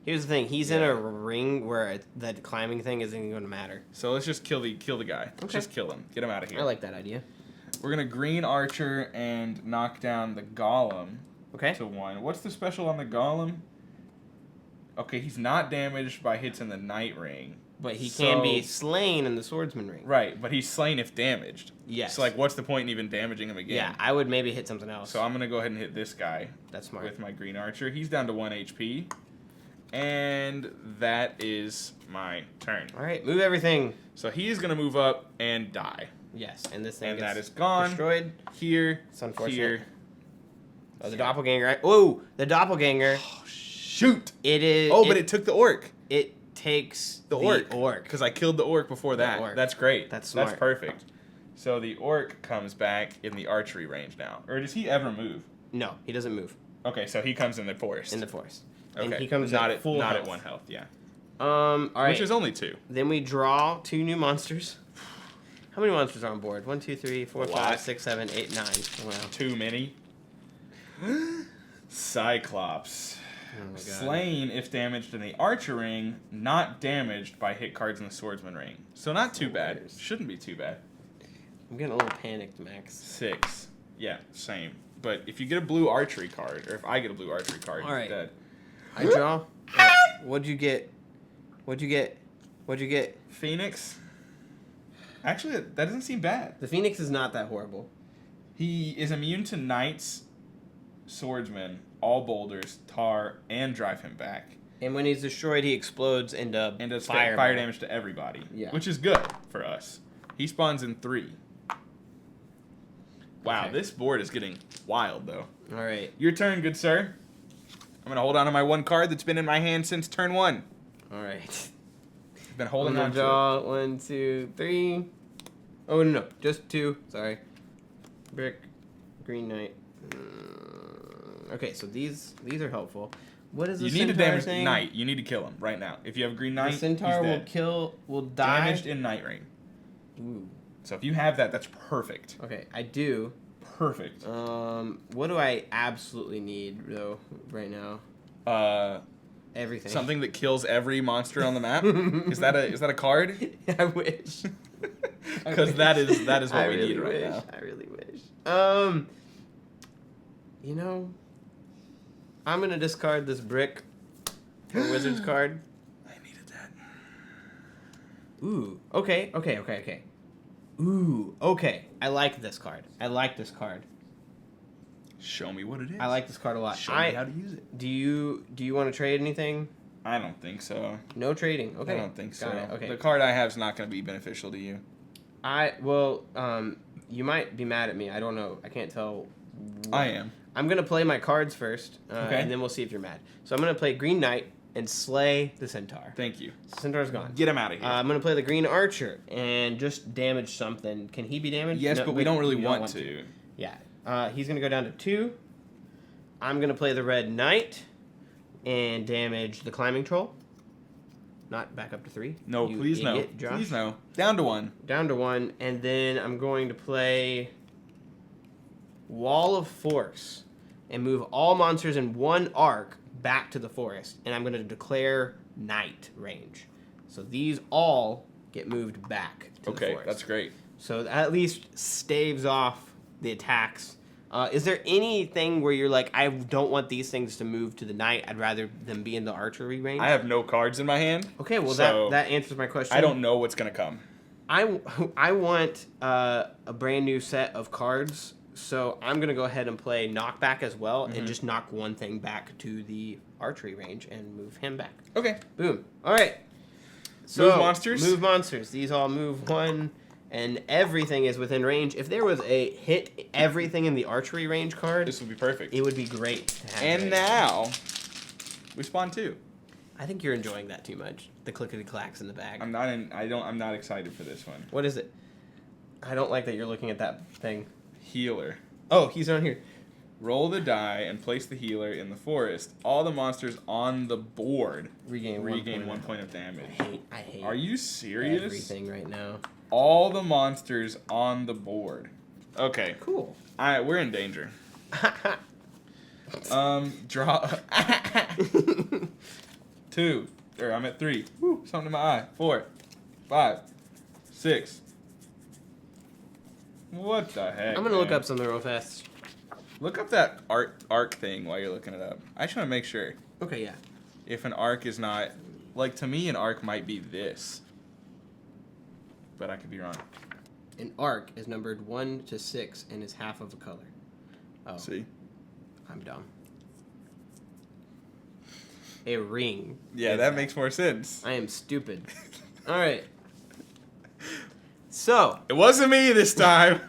Here's the thing. He's in a ring where that climbing thing isn't going to matter.
So let's just kill the guy. Let's
Okay.
just kill him. Get him out of here.
I like that idea.
We're going to green archer and knock down the golem
Okay.
to 1. What's the special on the golem? Okay, he's not damaged by hits in the night ring.
But he can be
So-
slain in the swordsman ring.
Right, but he's slain if damaged.
Yes.
So, like, what's the point in even damaging him again?
Yeah, I would maybe hit something else.
So I'm going to go ahead and hit this guy
That's smart.
with my green archer. He's down to 1 HP. And that is my turn.
All right, move everything.
So he's going to move up and die.
Yes, and this thing
And
gets
that is gone.
destroyed.
Here,
It's unfortunate.
here.
Oh, the doppelganger. Oh, the doppelganger.
Shoot!
It is.
Oh, but it took the orc.
It takes
The orc. Because I killed the orc before that.
orc.
That's great.
That's smart.
That's perfect. So the orc comes back in the archery range now. Or does he ever move?
No, he doesn't move
Okay, so he comes in the forest.
in the forest.
Okay.
And he comes
not
at full
not
health.
at 1 health, yeah.
All right.
Which is only 2.
Then we draw 2 new monsters. How many monsters are on board? 1, 2, 3, 4,
A
5,
lot.
6, 7, 8, 9. Wow.
Too many. Cyclops.
Oh my god.
Slain if damaged in the archer ring, not damaged by hit cards in the swordsman ring. So not too bad.
Hilarious.
Shouldn't be too bad.
I'm getting a little panicked, Max.
6. Yeah, same. But if you get a blue archery card, or if I get a blue archery card,
All
you're
right.
dead.
I draw. What'd you get? What'd you get? What'd you get?
Phoenix. Actually, that doesn't seem bad.
The Phoenix is not that horrible.
He is immune to knights, swordsmen, all boulders, tar, and drive him back.
And when he's destroyed, he explodes into
And does
fire
damage to everybody.
Yeah.
Which is good for us. He spawns in 3. Wow,
Okay.
this board is getting wild, though.
All right.
Your turn, good sir. I'm going to hold on to my 1 card that's been in my hand since turn 1.
All right.
I've been holding on to it.
draw 1, 2, 3. Oh no, just 2. Sorry. Brick, green knight. Okay, so these are helpful. What is the
You need to
centaur
damage
thing?
knight. You need to kill him right now. If you have a green knight,
The centaur
he's dead.
will die.
Damaged in night ring.
Ooh.
So if you have that, that's perfect.
Okay, I do.
Perfect.
What do I absolutely need though right now? Everything.
Something that kills every monster on the map. Is that a card?
I wish.
Because that is what
I
we
really
need right
wish.
now.
I really wish. You know, I'm gonna discard this brick for a wizard's card.
I needed that.
Ooh. Okay. Ooh, okay. I like this card. I like this card.
Show me what it is.
I like this card a lot.
Show me how to use it.
Do you want to trade anything?
I don't think so.
No trading. Okay.
I don't think so.
Okay.
The card I have is not going to be beneficial to you.
You might be mad at me. I don't know. I can't tell.
I am.
I'm gonna play my cards first,
Okay.
and then we'll see if you're mad. So I'm gonna play Green Knight and slay the Centaur.
Thank you.
Centaur's gone.
Get him out of here.
I'm gonna play the Green Archer and just damage something. Can he be damaged?
Yes,
No,
but we don't really want to.
Yeah. He's gonna go down to 2. I'm gonna play the Red Knight and damage the Climbing Troll. Not back up to 3.
No,
You
please no.
idiot, Josh.
Please no. Down to 1.
Down to 1, and then I'm going to play Wall of Force and move all monsters in 1 arc back to the forest, and I'm going to declare night range. So these all get moved back to the forest.
Okay, that's great.
So that at least staves off the attacks. Is there anything where you're like, I don't want these things to move to the night, I'd rather them be in the archery range?
I have no cards in my hand.
Okay, well
so
that answers my question.
I don't know what's going to come.
I want a brand new set of cards, so I'm going to go ahead and play Knockback as well, and just knock one thing back to the archery range and move him back.
Okay.
Boom. All right. So,
Move monsters?
Move monsters. These all move 1, and everything is within range. If there was a hit everything in the archery range card,
This would be perfect.
it would be great to have.
And
right
now, we spawn 2.
I think you're enjoying that too much. The clickety clacks in the bag.
I'm not excited for this one.
What is it? I don't like that you're looking at that thing.
Healer.
Oh, he's on here.
Roll the die and place the healer in the forest. All the monsters on the board
Regain
1 point of damage.
I hate
Are you serious?
everything right now.
All the monsters on the board. Okay.
Cool.
Alright, we're in danger. Draw 2. Or I'm at 3. Woo, something in my eye. 4. 5. 6. What the heck?
I'm gonna look
man?
up something real fast.
Look up that arc thing while you're looking it up. I just want to make sure
Okay, yeah.
if an arc is not, like, to me an arc might be this, but I could be wrong.
An arc is numbered 1 to 6 and is half of a color. Oh,
See?
I'm dumb. A ring.
Yeah,
is
that makes more sense.
I am stupid. All right. So
It wasn't me this time.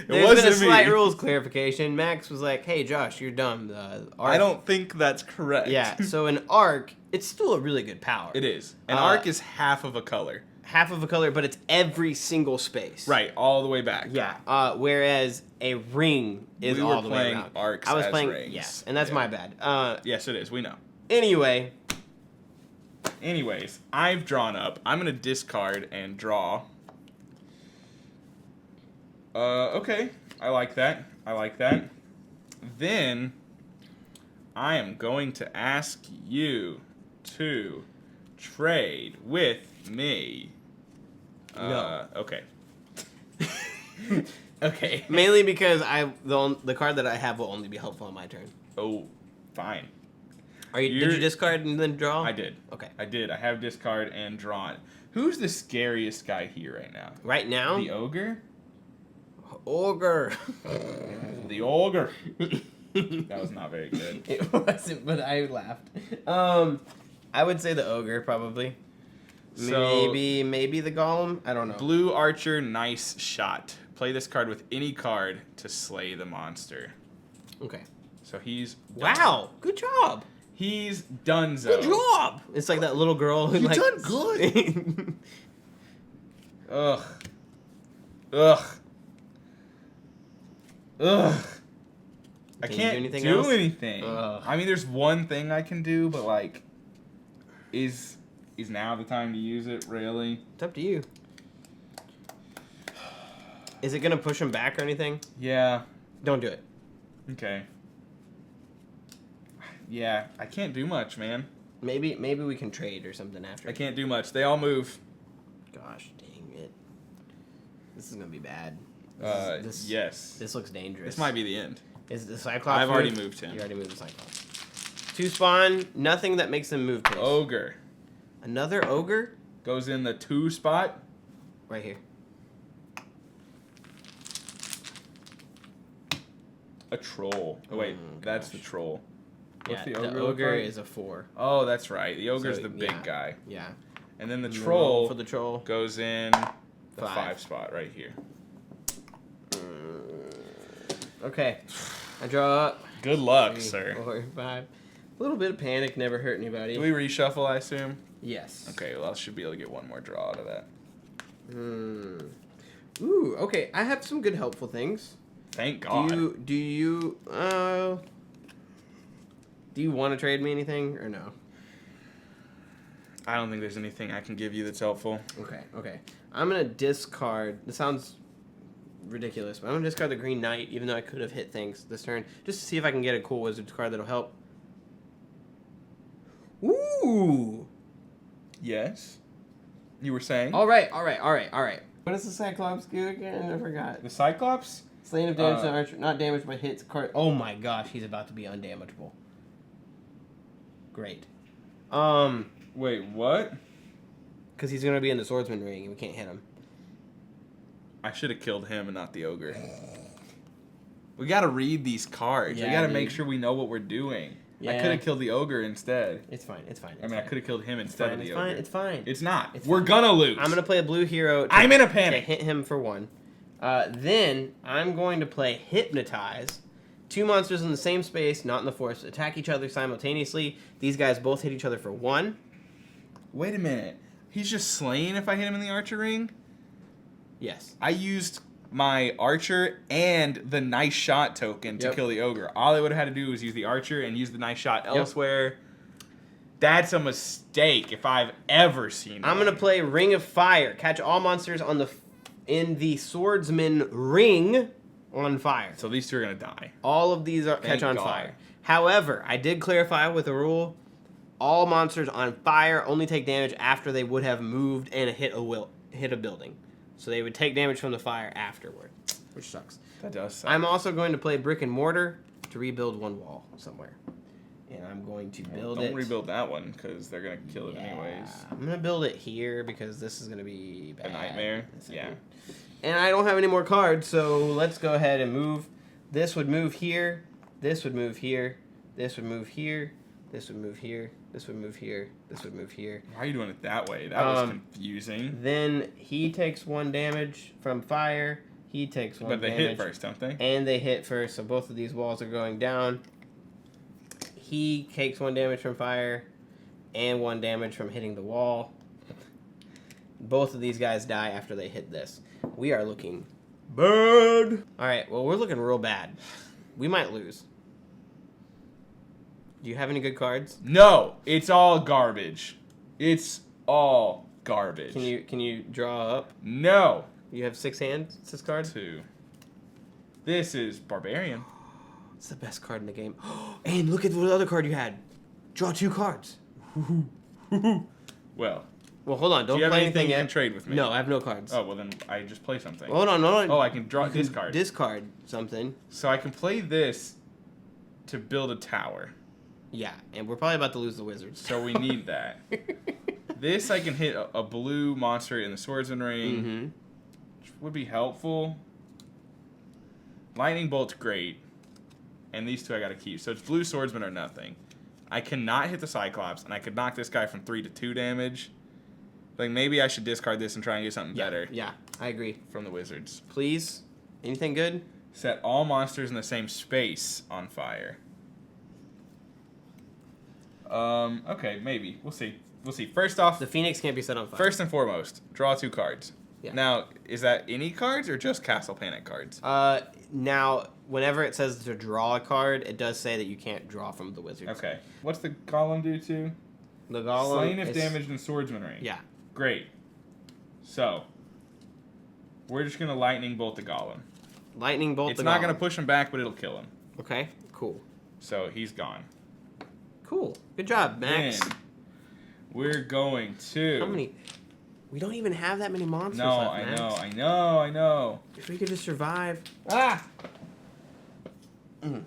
there's been a slight rules clarification. Max was like, "Hey, Josh, you're dumb." The arc,
I don't think that's correct.
Yeah. So an arc, it's still a really good power.
It is. An arc is half of a color.
Half of a color, but it's every single space.
Right, all the way back.
Yeah. Whereas a ring is
We
all
were
the way
playing
around.
arcs
I was
as
playing
rings.
yes, and that's
Yeah.
my bad.
Yes, it is. We know.
Anyway,
Anyways, I've drawn up. I'm going to discard and draw. Okay. I like that. Then, I am going to ask you to trade with me.
No.
Okay.
okay. Mainly because the card that I have will only be helpful on my turn.
Oh, fine.
Did you discard and then draw?
I did.
Okay.
I did. I have discard and drawn. Who's the scariest guy here right now?
Right now?
The ogre?
Ogre.
The ogre. That was not very good.
It wasn't, but I laughed. I would say the ogre probably.
So,
maybe the golem. I don't know.
Blue archer, nice shot. Play this card with any card to slay the monster.
Okay.
So he's
Wow. Good job.
He's donezo.
Good job. It's like that little girl who
You
like.
done good. Ugh. Ugh. Ugh. I
Can you
can't
do anything
do
else?
anything.
Ugh.
I mean, there's one thing I can do, but like, is now the time to use it? Really?
It's up to you. Is it gonna push him back or anything?
Yeah.
Don't do it.
Okay. Yeah, I can't do much, man.
Maybe we can trade or something after.
I can't do much. They all move.
Gosh dang it. This is gonna be bad.
Yes.
This looks dangerous.
This might be the end.
Is the Cyclops?
I've already moved him.
You already moved the Cyclops. 2 spawn. Nothing that makes them move. Please.
Ogre
Another ogre.
goes in the 2 spot.
Right here.
a troll. Oh, wait, that's the troll. What's
Yeah,
the ogre?
the ogre is a 4.
Oh, that's right. The ogre's
So,
the big guy.
Yeah.
And then the
And
troll
for the troll
goes in the 5 spot right here.
Okay. I draw up.
Good luck,
3,
sir.
4, 5. A little bit of panic never hurt anybody.
Do we reshuffle, I assume?
Yes.
Okay, well, I should be able to get one more draw out of that.
Ooh, okay. I have some good helpful things.
Thank God.
Do you want to trade me anything or no?
I don't think there's anything I can give you that's helpful.
Okay. I'm gonna discard. This sounds ridiculous, but I'm gonna discard the Green Knight, even though I could have hit things this turn, just to see if I can get a cool Wizards card that'll help. Ooh.
Yes. You were saying?
All right. What does the Cyclops do again? I forgot.
The Cyclops?
Slain of damage to archer, not damaged by hits card. Oh my gosh, he's about to be undamageable. Great.
Wait, what?
Because he's gonna be in the swordsman ring and we can't hit him.
I should have killed him and not the ogre. We gotta read these cards.
Yeah,
we gotta
dude.
make sure we know what we're doing. I
Yeah.
could have killed the ogre instead.
It's fine.
I mean, I could have killed him instead of the ogre.
It's fine.
It's not.
It's
We're
fine.
gonna lose.
I'm gonna play a blue hero.
I'm in a
To
panic.
hit him for 1. Then I'm going to play Hypnotize. 2 monsters in the same space, not in the forest, attack each other simultaneously. These guys both hit each other for 1.
Wait a minute. He's just slain if I hit him in the archer ring?
Yes.
I used my archer and the nice shot token to kill the ogre. All I would have had to do was use the archer and use the nice shot elsewhere. That's a mistake if I've ever seen
I'm
one.
gonna play Ring of Fire. Catch all monsters in the swordsman ring on fire.
So these two are going to die.
All of these are catch on
God.
fire. However, I did clarify with a rule: all monsters on fire only take damage after they would have moved and hit a building. So they would take damage from the fire afterward, which sucks.
That does suck.
I'm also going to play Brick and Mortar to rebuild one wall somewhere. And I'm going to build it.
Don't rebuild that one because they're going to kill it anyways.
I'm going to build it here because this is going to be bad.
A nightmare?
Yeah. And I don't have any more cards, so let's go ahead and move. This would move here. This would move here. This would move here. This would move here. This would move here. This would move here.
Why are you doing it that way? That was confusing.
Then he takes 1 damage from fire. He takes 1 damage.
But they hit first, don't they?
And they hit first, so both of these walls are going down. He takes 1 damage from fire and 1 damage from hitting the wall. Both of these guys die after they hit this. We are looking bad. All right, well, we're looking real bad. We might lose. Do you have any good cards?
No, it's all garbage. It's all garbage.
Can you draw up?
No.
You have 6 hands, 6 cards?
2. This is Barbarian.
It's the best card in the game. And look at what other card you had. Draw 2 cards.
Well,
Well, hold on. Don't
do you have
play
anything
anything
you
yet.
can trade with me?
No, I have no cards.
Oh, well then I just play something.
Hold on.
Oh, I can draw this card.
Discard something.
So I can play this to build a tower.
Yeah, and we're probably about to lose the Wizards.
So we need that. This I can hit a blue monster in the swordsman ring, which would be helpful. Lightning bolt's great, and these 2 I gotta keep. So it's blue swordsman or nothing. I cannot hit the Cyclops, and I could knock this guy from 3 to 2 damage. Like maybe I should discard this and try and get something better.
Yeah, I agree.
From the Wizards.
Please, anything good?
Set all monsters in the same space on fire. Okay, maybe. We'll see. First off,
The Phoenix can't be set on fire.
first and foremost, draw 2 cards.
Yeah.
Now, is that any cards or just Castle Panic cards?
Now, whenever it says to draw a card, it does say that you can't draw from the Wizards.
Okay. What's the golem do to?
The Golem
Slain if
is-
damaged in swordsman ring.
Yeah.
Great. So, we're just gonna lightning bolt the golem.
Lightning bolt
It's
the
not
Golem.
gonna push him back, but it'll kill him.
Okay, cool.
So he's gone.
Cool. Good job, Max.
Then we're going to.
How many? We don't even have that many monsters
No,
left,
I
Max.
know.
If we could just survive.
Ah! I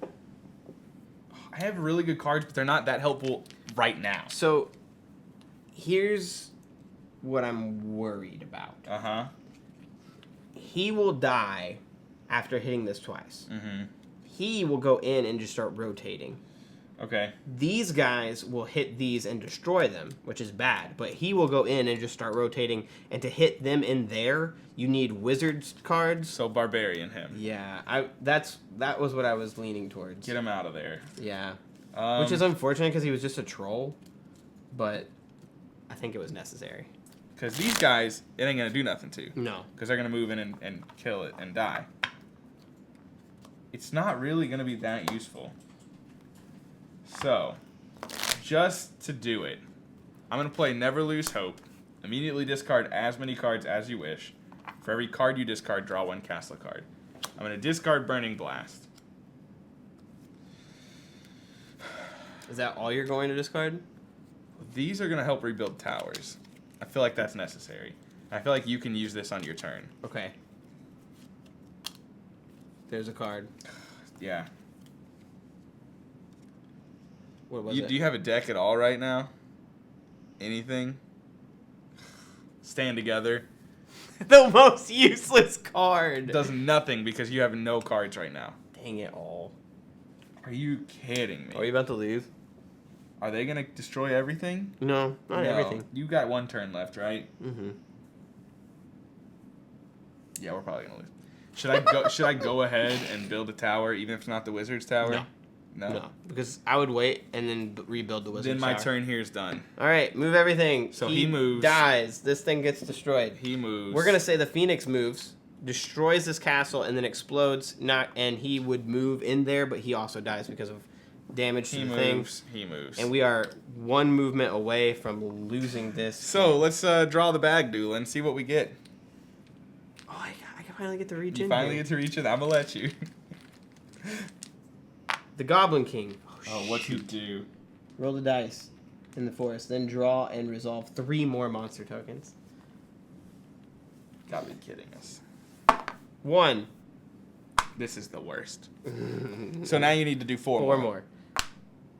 have really good cards, but they're not that helpful right now.
So, here's what I'm worried about.
Uh-huh.
He will die after hitting this twice.
Mm-hmm.
he will go in and just start rotating.
Okay.
These guys will hit these and destroy them, which is bad. But he will go in and just start rotating. And to hit them in there, you need wizards cards.
So barbarian him.
Yeah, that was what I was leaning towards.
Get him out of there.
Yeah, which is unfortunate because he was just a troll, but I think it was necessary.
Because these guys, it ain't gonna do nothing to.
No.
Because they're gonna move in and kill it and die. It's not really gonna be that useful. So, just to do it, I'm going to play Never Lose Hope. Immediately discard as many cards as you wish. For every card you discard, draw 1 castle card. I'm going to discard Burning Blast.
Is that all you're going to discard?
These are going to help rebuild towers. I feel like that's necessary. I feel like you can use this on your turn.
Okay. There's a card.
Yeah.
What was it?
Do you have a deck at all right now? Anything? Stand Together.
The most useless card.
Does nothing because you have no cards right now.
Dang it all.
Are you kidding me?
Are you about to leave?
Are they going to destroy everything?
No, not everything.
You got 1 turn left, right?
Mm-hmm.
Yeah, we're probably going to lose. Should I go Should I go ahead and build a tower even if it's not the wizard's tower? No,
because I would wait and then rebuild the wizard's
Then my
tower.
turn here is done.
All right, move everything.
So he moves.
Dies. This thing gets destroyed.
He moves.
We're gonna say the Phoenix moves, destroys this castle, and then explodes. And he would move in there, but he also dies because of damage to the thing.
He moves.
And we are 1 movement away from losing this.
So let's draw the bag, Doolin. See what we get.
Oh, I can finally get to reach
You
in
finally
here.
get to reach it. I'm gonna let you.
The Goblin King.
Oh, what you do?
Roll the dice in the forest, then draw and resolve 3 more monster tokens.
Gotta be kidding us.
1.
This is the worst. So now you need to do 4
4 more.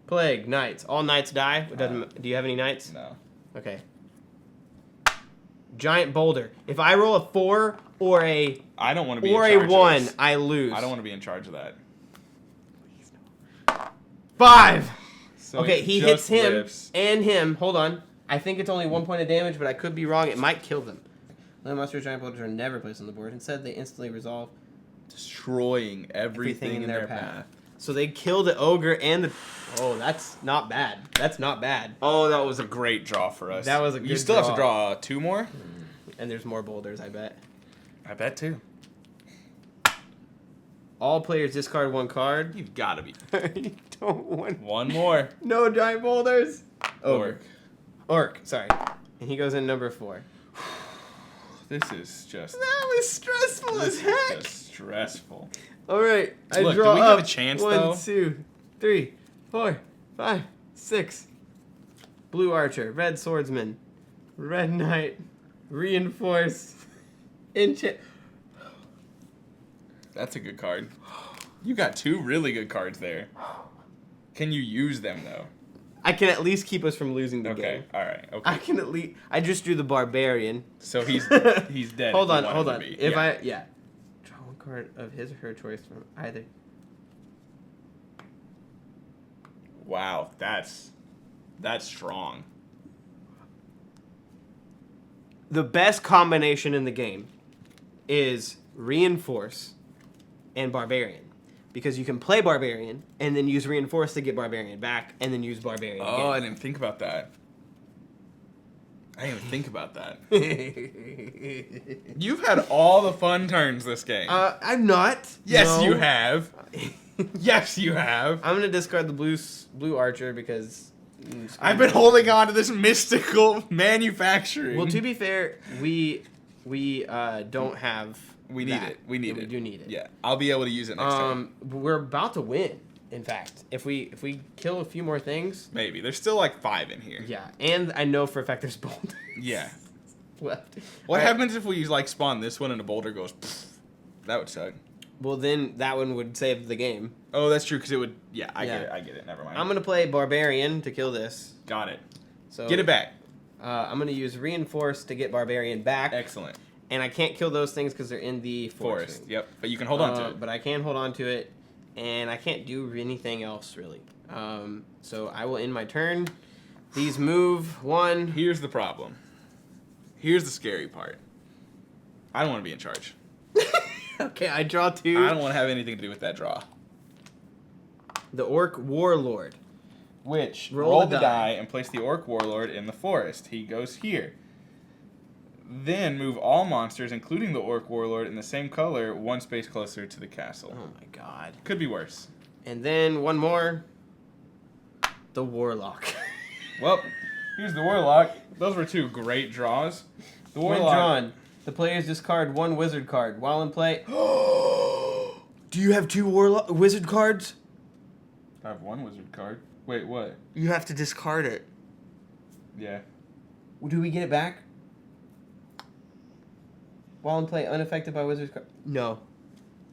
Plague, knights. All knights die. Do you have any knights?
No.
Okay. Giant boulder. If I roll a 4 or a
I don't want to be
or
in charge
a
of
1,
this.
I lose.
I don't want to be in charge of that.
5.
So
Okay,
it
he
just
hits him
whips.
and him. Hold on. I think it's only 1 point of damage, but I could be wrong. It might kill them. Land monsters, giant boulders are never placed on the board. Instead, they instantly resolve
Destroying everything in their path.
So they kill the ogre and the... Oh, that's not bad. That's not bad.
Oh, that was a great draw for us.
That was a
You
good
still have to
draw.
draw 2 more?
And there's more boulders, I bet.
I bet too.
All players discard 1 card.
You've got to be.
I don't want...
1 more.
No giant boulders.
Orc.
Orc, sorry. And he goes in number 4.
This is just...
That was stressful
This
as
is
heck.
just stressful.
All right, I
Look,
draw
do we have
up
a chance,
1,
though?
2, 3, 4, 5, 6. Blue archer, red swordsman, red knight, reinforce, enchant.
That's a good card. You got 2 really good cards there. Can you use them, though?
I can at least keep us from losing the game.
Okay, all right, okay.
I can at least. I just drew the barbarian.
So he's dead.
Hold
if
on,
you
hold
want
on.
him to be.
If
Yeah.
draw 1 card of his or her choice from either.
Wow, that's strong.
The best combination in the game is reinforce and barbarian. Because you can play barbarian and then use reinforce to get barbarian back and then use barbarian
Oh, I
again.
didn't think about that. I didn't even think about that. You've had all the fun turns this game.
I'm not.
Yes,
No.
you have. Yes, you have.
I'm gonna discard the blue archer because
I've been holding on to this mystical manufacturing.
Well, to be fair, we don't have.
We need
that.
it. We need
Yeah,
it.
We do need it.
Yeah, I'll be able to use it next time.
We're about to win. In fact, if we kill a few more things.
Maybe there's still like 5 in here.
Yeah, and I know for a fact there's boulders.
Yeah.
Left.
What
All right.
happens if we like spawn this one and a boulder goes? Pfft? That would suck.
Well, then that one would save the game.
Oh, that's true because it would. Yeah, I
Yeah.
get it. I get it. Never mind.
I'm gonna play barbarian to kill this.
Got it.
So
Get it back.
I'm gonna use reinforce to get barbarian back.
Excellent.
And I can't kill those things because they're in the forest.
Yep. But you can hold on to it.
But I can hold on to it. and I can't do anything else really. So I will end my turn. These move 1.
Here's the problem. Here's the scary part. I don't want to be in charge.
Okay, I draw 2.
I don't want to have anything to do with that draw.
The Orc Warlord.
Which,
Roll
roll
a
the
die.
die and place the Orc Warlord in the forest. He goes here. Then move all monsters, including the Orc Warlord, in the same color, 1 space closer to the castle.
Oh my god.
Could be worse.
And then one more. The Warlock.
Well, here's the Warlock. Those were 2 great draws. The
When
Warlock.
drawn, the players discard 1 wizard card. While in play... Do you have 2 wizard cards?
I have 1 wizard card. Wait, what?
You have to discard it.
Yeah.
Do we get it back? While in play, unaffected by wizard card. No.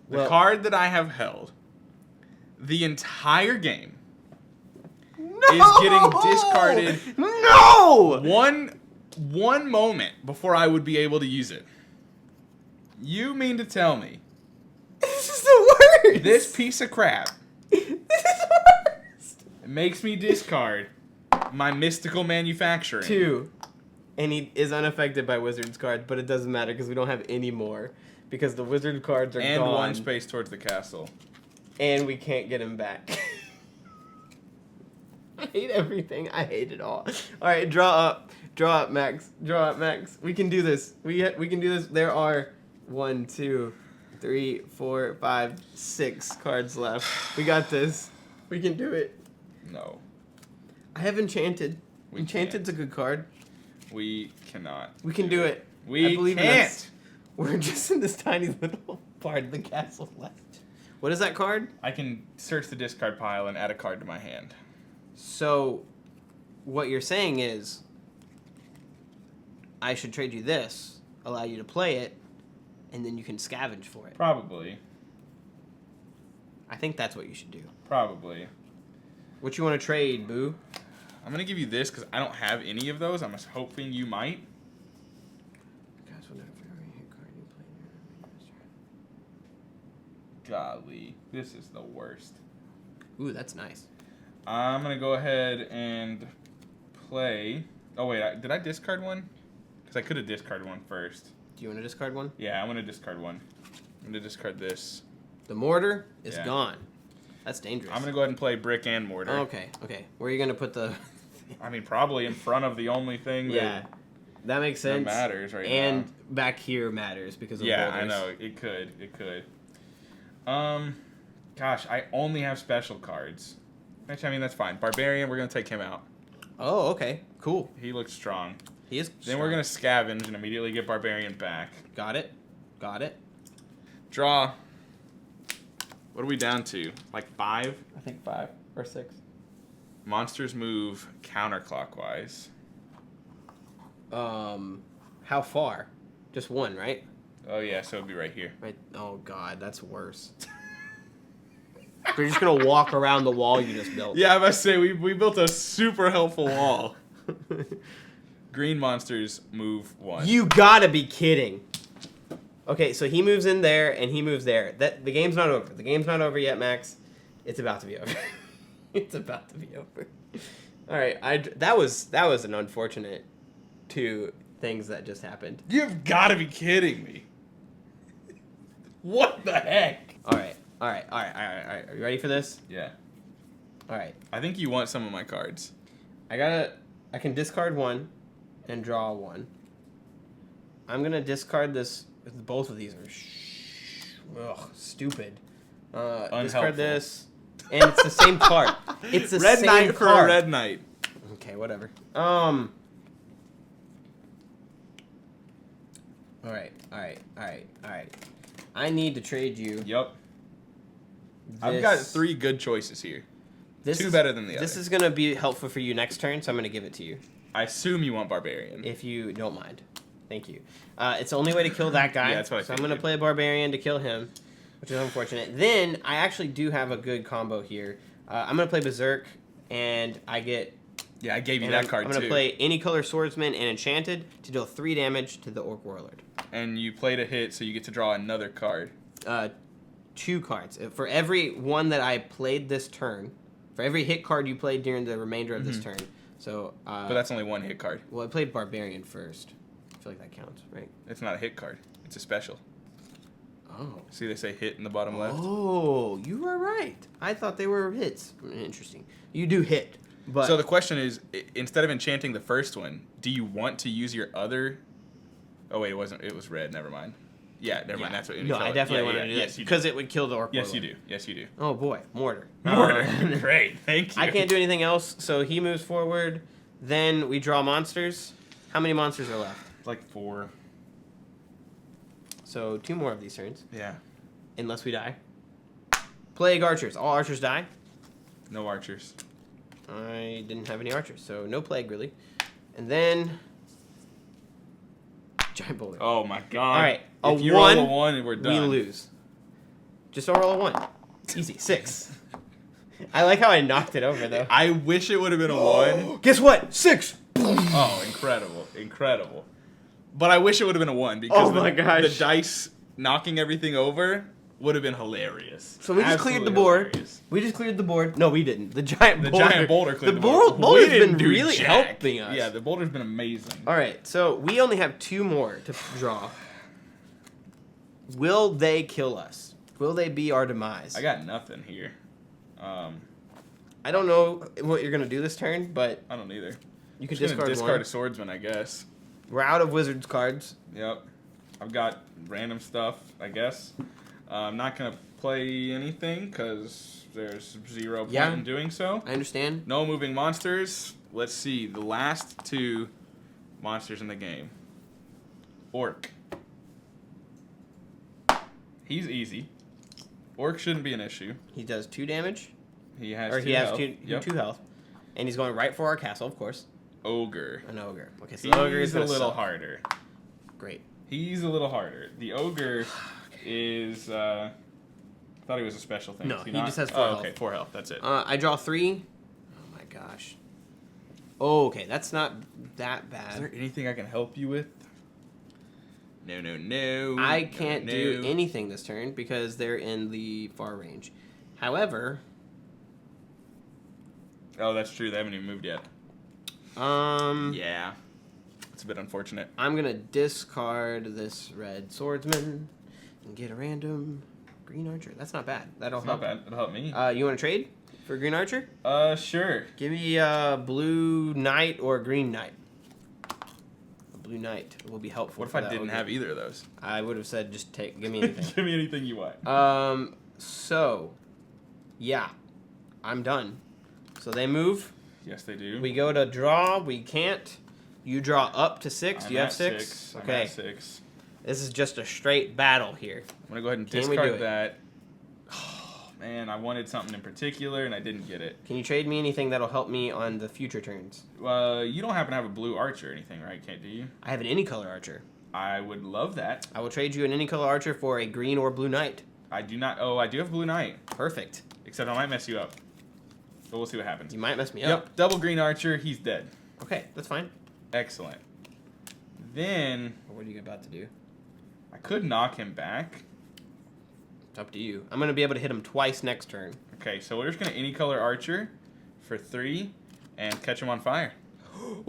The card that I have held the entire game is getting discarded
No!
one moment before I would be able to use it. You mean to tell me
This is the worst!
this piece of crap
This is the worst!
makes me discard my mystical manufacturing?
2. And he is unaffected by wizard's cards, but it doesn't matter because we don't have any more. Because the wizard cards are
And
gone.
1 space towards the castle.
And we can't get him back. I hate everything. I hate it all. Alright, draw up, Max. Draw up, Max. We can do this. We can do this. There are 1, 2, 3, 4, 5, 6 cards left. We got this. We can do it.
No.
I have Enchanted.
We
Enchanted's a good card.
We cannot.
We can do it.
We
I believe in
can't.
us. We're just in this tiny little part of the castle left. What is that card?
I can search the discard pile and add a card to my hand.
So, what you're saying is, I should trade you this, allow you to play it, and then you can scavenge for it.
Probably.
I think that's what you should do.
Probably.
What you want to trade, Boo?
I'm going to give you this because I don't have any of those. I'm just hoping you might. Golly. This is the worst.
Ooh, that's nice.
I'm going to go ahead and play... Oh, wait. Did I discard one? Because I could have discarded one first.
Do you want to discard one?
Yeah, I'm going to discard one. I'm going to discard this.
The mortar is
Yeah.
gone. That's dangerous.
I'm going to go ahead and play brick and mortar.
Okay. Where are you going to put the...
I mean, probably in front of the only thing
Yeah. That makes sense.
that matters right now.
And back here matters because of
Yeah,
boulders.
I know. It could. Gosh, I only have special cards. Which, I mean, that's fine. Barbarian, we're going to take him out.
Oh, okay. Cool.
He looks strong.
He is
Then we're going to scavenge and immediately get Barbarian back.
Got it.
Draw. What are we down to? Like 5?
I think 5 or 6.
Monsters move counterclockwise.
How far? Just 1, right?
Oh, yeah, so it'd be right here.
Right. Oh, God, that's worse. We're just going to walk around the wall you just built.
Yeah, I must say, we built a super helpful wall. Green monsters move 1.
You gotta be kidding. Okay, so he moves in there and he moves there. The game's not over. The game's not over yet, Max. It's about to be over. It's about to be over. All right, that was an unfortunate 2 things that just happened.
You've got to be kidding me. What the heck?
All right. Are you ready for this?
Yeah.
All right.
I think you want some of my cards.
I can discard 1 and draw 1. I'm gonna discard this. Both of these are stupid. Discard this, and it's the same card. It's the
red
same
knight for
card.
a red knight.
Okay, whatever. All right. I need to trade you.
Yep. I've got 3 good choices here. 2 better than the other.
This is gonna be helpful for you next turn, so I'm gonna give it to you.
I assume you want Barbarian.
If you don't mind. Thank you. It's the only way to kill that guy.
Yeah, that's what I
so I'm going to play a Barbarian to kill him, which is unfortunate. Then, I actually do have a good combo here. I'm going to play Berserk, and I get...
Yeah, I gave you that card,
I'm going to play any color Swordsman and Enchanted to deal 3 damage to the Orc Warlord.
And you played a hit, so you get to draw another card.
2 cards. For every one that I played this turn, for every hit card you played during the remainder of this turn. So.
But that's only 1 hit card.
Well, I played Barbarian first. I feel like that counts, right?
It's not a hit card. It's a special.
Oh.
See, they say hit in the bottom left.
Oh, you are right. I thought they were hits. Interesting. You do hit, but
So the question is, instead of enchanting the first one, do you want to use your other? Oh wait, it wasn't. It was red. Never mind. Yeah, never mind. That's what.
No, I definitely want to do
yes,
that because it would kill the orc.
Yes, you do. Yes, you do.
Oh boy, mortar.
Mortar. Great. Thank you.
I can't do anything else, so he moves forward. Then we draw monsters. How many monsters are left?
Like 4.
So 2 more of these turns,
Yeah.
unless we die. Plague archers. All archers die.
No archers.
I didn't have any archers, so no plague really. And then giant boulder.
Oh my god.
All right,
If
a
you
1,
roll a 1, we're done.
we lose. Just don't roll a 1. It's easy. 6. I like how I knocked it over though.
I wish it would have been a 1.
Guess what? 6.
Oh, incredible. Incredible. But I wish it would have been a 1 because
Oh my gosh.
the dice knocking everything over would have been hilarious.
So we just cleared the
Absolutely
board.
hilarious.
We just cleared the board. No, we dldidn't. The giant boulder.
Giant boulder cleared the board.
Boulder's
We didn't
been
do
really
jack.
helping us.
Yeah, the boulder's been amazing.
All right, so we only have 2 more to draw. Will they kill us? Will they be our demise?
I got nothing here.
I don't know what you're gonna do this turn, but
I don't either.
you can
Just gonna
discard
discard a swordsman, I guess.
We're out of wizards cards.
Yep. I've got random stuff, I guess. I'm not going to play anything because there's 0 point in doing so.
I understand.
No moving monsters. Let's see. The last 2 monsters in the game. Orc. He's easy. Orc shouldn't be an issue.
He does 2 damage,
He has
or
2
he has
health.
2
Yep.
2 health, and he's going right for our castle, of course.
Ogre.
An ogre. Okay, so the ogre is
He's a
gonna
little
suck.
harder.
Great.
He's a little harder. The ogre is. I thought he was a special thing.
No,
Is
he
not?
just has 4
Oh,
health.
okay, 4 health. That's it.
I draw 3. Oh my gosh. Oh, okay, that's not that bad.
Is there anything I can help you with? No, no, no.
I can't do anything this turn because they're in the far range. However,
Oh, that's true. They haven't even moved yet. Yeah. It's a bit unfortunate.
I'm gonna discard this red swordsman and get a random green archer. That's not bad. That'll
It's
help.
not bad. It'll help me.
You want to trade for green archer?
Sure.
Give me blue knight or green knight. A blue knight will be helpful.
What if
for
I
that
didn't
ogre.
have either of those?
I would have said just give me anything.
Give me anything you want.
So, yeah, I'm done. So they move.
Yes, they do.
We go to draw. We can't. You draw up to 6. Do you
I'm
have
at
6?
I'm
Okay.
at 6.
This is just a straight battle here.
I'm going to go ahead and
Can we do
discard
it?
that. Oh, man, I wanted something in particular, and I didn't get it.
Can you trade me anything that'll help me on the future turns?
You don't happen to have a blue archer or anything, right? Can't do you?
I have an any color archer.
I would love that.
I will trade you an any color archer for a green or blue knight.
I do not. Oh, I do have blue knight.
Perfect.
Except I might mess you up. But we'll see what happens.
You might mess me up.
Yep, double green archer. He's dead.
Okay, that's fine.
Excellent. Then
What are you about to do?
I could knock him back.
It's up to you. I'm going to be able to hit him twice next turn.
Okay, so we're just gonna any color archer for 3 and catch him on fire.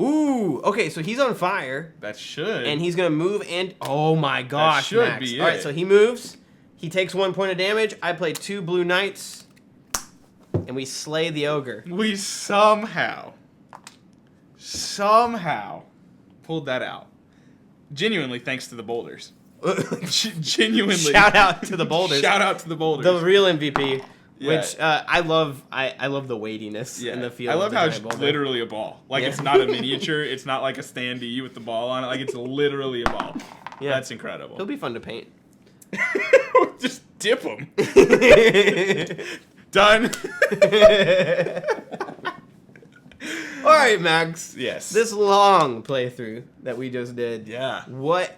Ooh, okay, so he's on fire,
That should.
and he's going to move and... Oh my gosh,
should
Max.
be
All right,
it.
so he moves. He takes 1 point of damage. I play 2 blue knights, and we slay the ogre.
We somehow pulled that out. Genuinely, thanks to the boulders. Genuinely.
Shout out to the boulders.
Shout out to the boulders.
The real MVP,
Yeah.
which I love. I love the weightiness in the field.
I love
of the
how
giant
it's
boulder.
literally a ball. Like,
Yeah.
it's not a miniature. It's not like a standee with the ball on it. Like, it's literally a ball.
Yeah.
That's incredible.
He'll be fun to paint.
Just dip him. Done.
All right, Max.
Yes.
This long playthrough that we just did.
Yeah.
What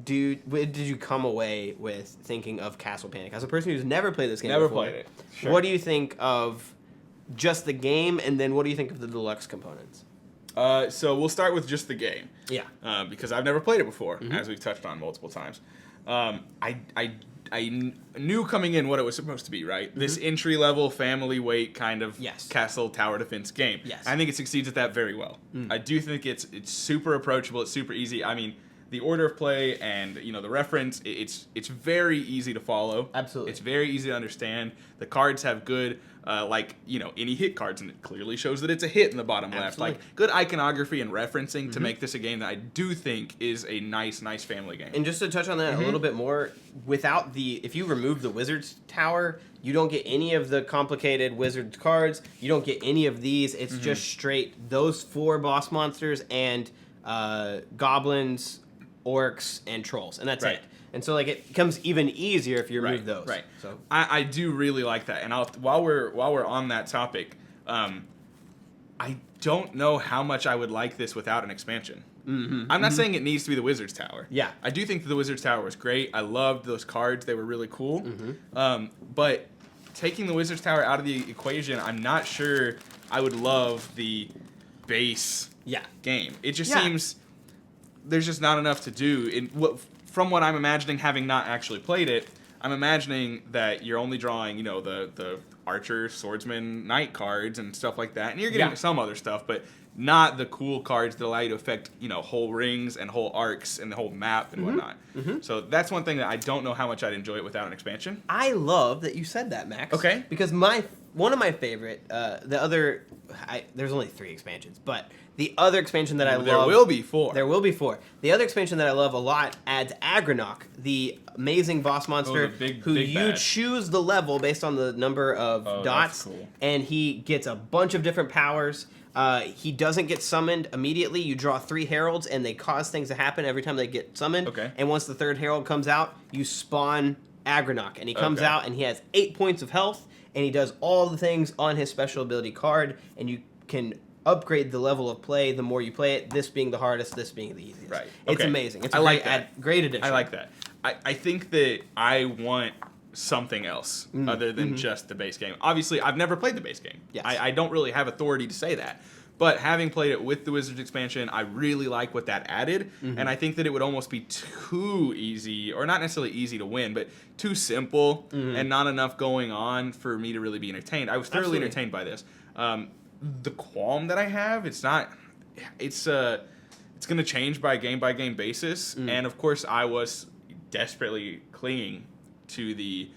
did you come away with thinking of Castle Panic? As a person who's never played this game
Never
before,
played it. Sure.
What do you think of just the game, and then what do you think of the deluxe components?
So we'll start with just the game.
Yeah.
Because I've never played it before, as we've touched on multiple times. I knew coming in what it was supposed to be, right? This entry-level, family-weight kind of castle tower defense game.
Yes.
I think it succeeds at that very well. I do think it's super approachable. It's super easy. I mean, the order of play and the reference, it's very easy to follow.
Absolutely.
It's very easy to understand. The cards have good any hit cards, and it clearly shows that it's a hit in the bottom left. Like good iconography and referencing to make this a game that I do think is a nice family game.
And just to touch on that a little bit more, if you remove the Wizard's Tower, you don't get any of the complicated Wizard's cards. You don't get any of these. It's just straight those 4 boss monsters and goblins, orcs, and trolls, and that's it. And so it becomes even easier if you remove those.
Right.
So
I do really like that. And while we're on that topic, I don't know how much I would like this without an expansion. I'm not saying it needs to be the Wizard's Tower.
Yeah.
I do think the Wizard's Tower was great. I loved those cards. They were really cool. But taking the Wizard's Tower out of the equation, I'm not sure I would love the base game. It just seems there's just not enough to do. From what I'm imagining, having not actually played it, I'm imagining that you're only drawing, the archer, swordsman, knight cards and stuff like that, and you're getting some other stuff, but not the cool cards that allow you to affect, whole rings and whole arcs and the whole map and whatnot. So that's one thing that I don't know how much I'd enjoy it without an expansion.
I love that you said that, Max.
Okay.
Because one of my favorite, there's only 3 expansions, but the other expansion that I love...
There will be 4.
There will be 4. The other expansion that I love a lot adds Agronach, the amazing boss monster who you choose the level based on the number of dots, and he gets a bunch of different powers. He doesn't get summoned immediately. You draw 3 heralds, and they cause things to happen every time they get summoned.
Okay.
And once the 3rd herald comes out, you spawn Agronach, and he comes out, and he has 8 points of health, and he does all the things on his special ability card, and you can upgrade the level of play the more you play it, this being the hardest, this being the easiest.
Right.
It's amazing. It's a great addition.
I like that. I think that I want something else other than just the base game. Obviously, I've never played the base game.
Yes.
I don't really have authority to say that. But having played it with the Wizards expansion, I really like what that added. And I think that it would almost be too easy, or not necessarily easy to win, but too simple and not enough going on for me to really be entertained. I was thoroughly entertained by this. The qualm that I have, it's going to change by game basis. And of course, I was desperately clinging to the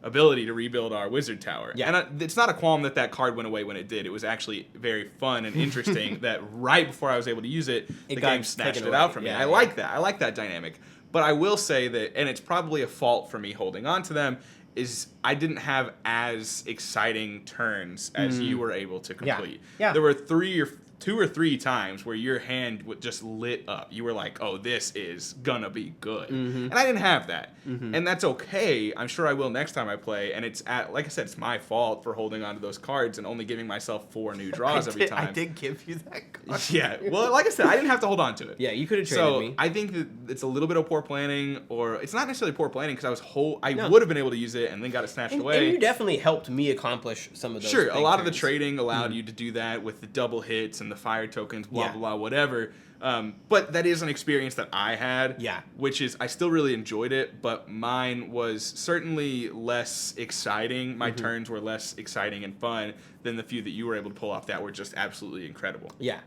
ability to rebuild our wizard tower. Yeah. And it's not a qualm that card went away when it did. It was actually very fun and interesting that right before I was able to use it, the game snatched it out from me. I like that. I like that dynamic. But I will say that, and it's probably a fault for me holding on to them, is I didn't have as exciting turns as you were able to complete. Yeah. There were 2 or 3 times where your hand would just lit up. You were like, oh, this is gonna be good. And I didn't have that. And that's okay. I'm sure I will next time I play. And like I said, it's my fault for holding on to those cards and only giving myself 4 new draws every time.
I did give you that card.
Yeah. Well, like I said, I didn't have to hold on to it.
Yeah, you could have traded me.
So I think that it's a little bit of poor planning, or it's not necessarily poor planning because I would have been able to use it and then got it snatched away.
And you definitely helped me accomplish some of those.
Sure, a lot of the trading allowed you to do that with the double hits and the fire tokens, blah, blah, whatever. But that is an experience that I had. Yeah. Which is, I still really enjoyed it, but mine was certainly less exciting. My turns were less exciting and fun than the few that you were able to pull off that were just absolutely incredible. Yeah.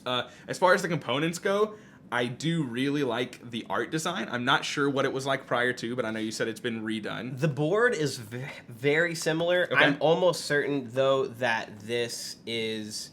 As far as the components go, I do really like the art design. I'm not sure what it was like prior to, but I know you said it's been redone.
The board is very similar. Okay. I'm almost certain, though, that this is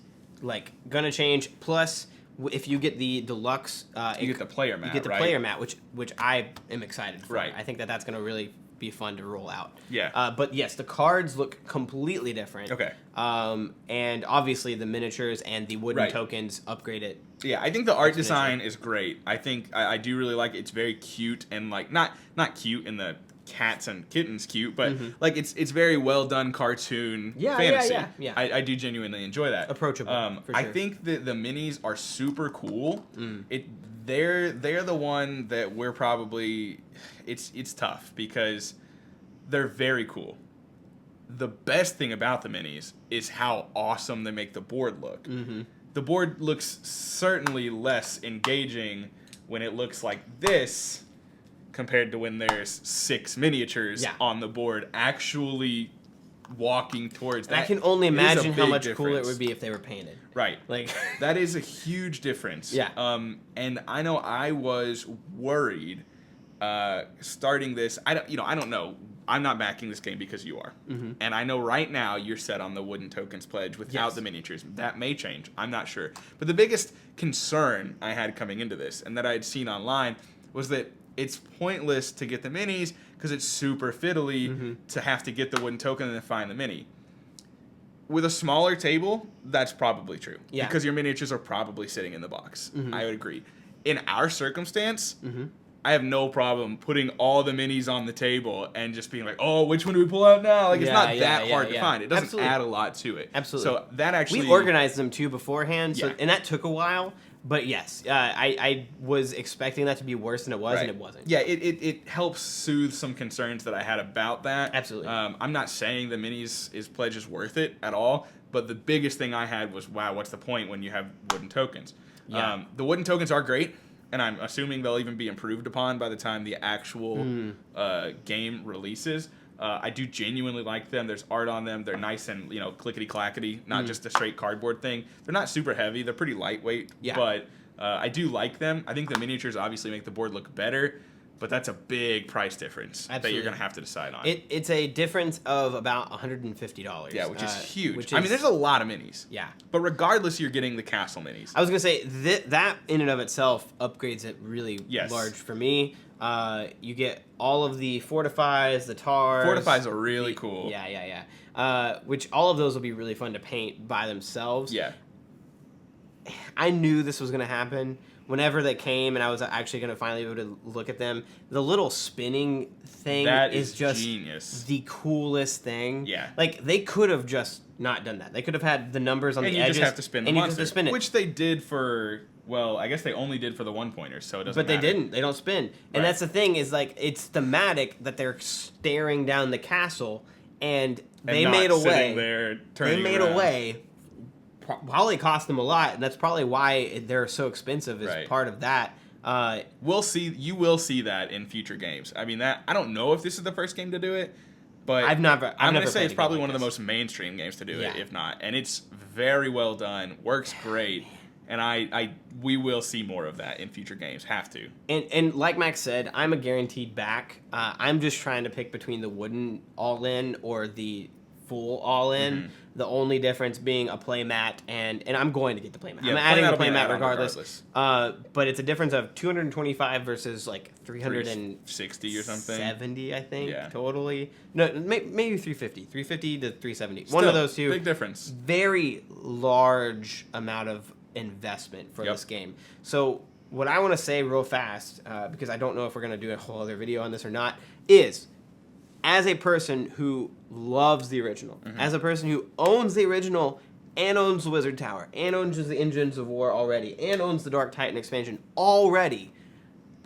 gonna change. Plus, if you get the deluxe,
you get the player mat.
You get the player mat, which I am excited for. Right. I think that's gonna really be fun to roll out. Yeah. But yes, the cards look completely different. Okay. And obviously the miniatures and the wooden tokens upgrade it.
Yeah, I think the art design is great. I think I do really like it. It's very cute and not cute in the cats and kittens cute, but it's very well done cartoon fantasy. Yeah. I do genuinely enjoy that.
Approachable. For sure.
I think that the minis are super cool. They're the one that we're probably it's tough because they're very cool. The best thing about the minis is how awesome they make the board look. The board looks certainly less engaging when it looks like this compared to when there's 6 miniatures on the board actually walking towards that.
I can only imagine how much cooler it
difference.
would be if they were painted.
Right.
Like
that is a huge difference.
Yeah.
And I know I was worried starting this. I don't know. I'm not backing this game because you are.
Mm-hmm.
And I know right now you're set on the wooden tokens pledge without
Yes.
the miniatures. That may change. I'm not sure. But the biggest concern I had coming into this and that I had seen online was that it's pointless to get the minis because it's super fiddly to have to get the wooden token and then find the mini. With a smaller table, that's probably true.
Yeah.
Because your miniatures are probably sitting in the box. I would agree. In our circumstance, I have no problem putting all the minis on the table and just being like, oh, which one do we pull out now? Like, it's not that hard to find. It doesn't
Absolutely.
add a lot to it.
Absolutely.
So that actually...
We organized them too beforehand, so,
Yeah.
and that took a while. But yes, I was expecting that to be worse than it was, and it wasn't.
Yeah, it helps soothe some concerns that I had about that.
Absolutely.
I'm not saying the minis pledge is worth it at all, but the biggest thing I had was, wow, what's the point when you have wooden tokens?
Yeah.
The wooden tokens are great, and I'm assuming they'll even be improved upon by the time the actual game releases. I do genuinely like them. There's art on them. They're nice and, clickety clackety, not just a straight cardboard thing. They're not super heavy. They're pretty lightweight.
Yeah.
But I do like them. I think the miniatures obviously make the board look better, but that's a big price difference that you're going to have to decide on.
It's a difference of about $150.
Yeah, which is huge.
I
mean, there's a lot of minis.
Yeah.
But regardless, you're getting the castle minis.
I was going to say, that in and of itself upgrades it really large for me. You get all of the fortifies, the tars.
Fortifies are really cool.
Yeah. Which all of those will be really fun to paint by themselves.
Yeah.
I knew this was going to happen. Whenever they came and I was actually going to finally be able to look at them, the little spinning thing is just
genius.
The coolest thing.
Yeah.
Like, they could have just not done that. They could have had the numbers on the edges.
And you just have to spin the monster.
You just have to spin it.
Which they did for... Well, I guess they only did for the one-pointers, so it doesn't matter.
But they didn't. They don't spin. And that's the thing, is like, it's thematic that they're staring down the castle, and they made a way.
There, turning
they made
around.
a way. Probably cost them a lot, and that's probably why they're so expensive. Is part of that.
We'll see. You will see that in future games. I mean, I don't know if this is the first game to do it, but I'm going to say it's probably one of the most mainstream games to do it, if not. And it's very well done. Works great. And we will see more of that in future games. Have to.
And like Max said, I'm a guaranteed back. I'm just trying to pick between the wooden all-in or the full all-in. The only difference being a playmat, and I'm going to get the playmat.
Yeah,
I'm adding the
playmat
playmat regardless. But it's a difference of 225 versus like
360 or something.
70, I think.
Yeah.
Totally. No, maybe 350. 350 to 370.
Still,
one of those two.
Big difference.
Very large amount of investment for this game. So what I want to say real fast, because I don't know if we're going to do a whole other video on this or not, is as a person who loves the original, as a person who owns the original and owns the Wizard Tower, and owns the Engines of War already, and owns the Dark Titan expansion already,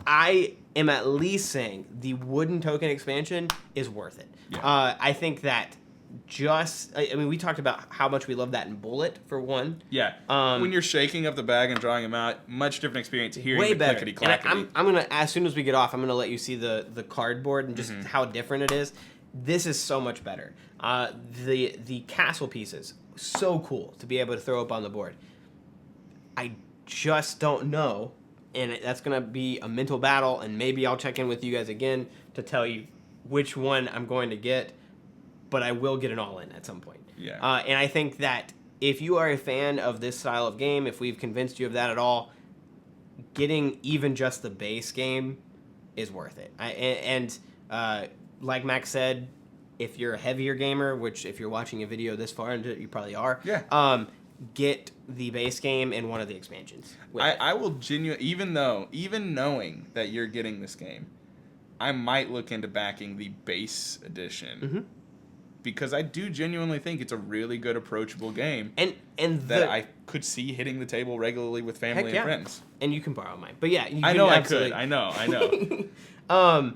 I am at least saying the wooden token expansion is worth it.
Yeah.
I think that we talked about how much we love that in Bullet, for one.
Yeah. When you're shaking up the bag and drawing them out, much different experience hearing
Way
the
better.
clickety-clackety.
And I'm going to, as soon as we get off, I'm going to let you see the cardboard and just how different it is. This is so much better. The castle pieces, so cool to be able to throw up on the board. I just don't know, and that's going to be a mental battle, and maybe I'll check in with you guys again to tell you which one I'm going to get, but I will get an all-in at some point.
Yeah.
And I think that if you are a fan of this style of game, if we've convinced you of that at all, getting even just the base game is worth it. Like Max said, if you're a heavier gamer, which if you're watching a video this far into it, you probably are.
Yeah.
Get the base game and one of the expansions.
I will genuinely, even knowing that you're getting this game, I might look into backing the base edition. Because I do genuinely think it's a really good, approachable game. And that I could see hitting the table regularly with family and friends.
And you can borrow mine. But yeah, you
I
can
know
absolutely...
I could. I know.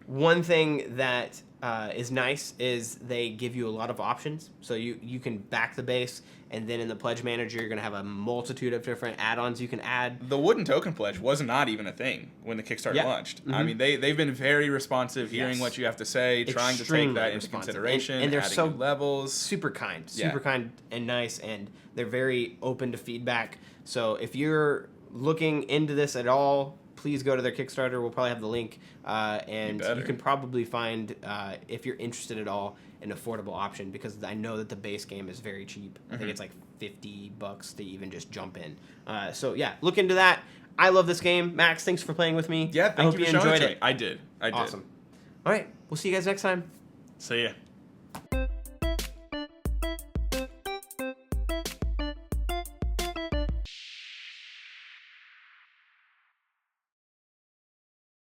One thing that is nice is they give you a lot of options. So you can back the base, and then in the pledge manager, you're going to have a multitude of different add-ons you can add.
The wooden token pledge was not even a thing when the Kickstarter launched. I mean, they've been very responsive, hearing what you have to say, trying to take that into consideration,
and they're
adding
so
new levels.
Super kind and nice, and they're very open to feedback. So if you're looking into this at all, please go to their Kickstarter. We'll probably have the link, and you can probably find, if you're interested at all, an affordable option, because I know that the base game is very cheap. I think it's like $50 to even just jump in. So yeah, look into that. I love this game. Max, thanks for playing with me.
Yeah,
I hope you enjoyed it.
I did.
Awesome. All right, we'll see you guys next time.
See ya.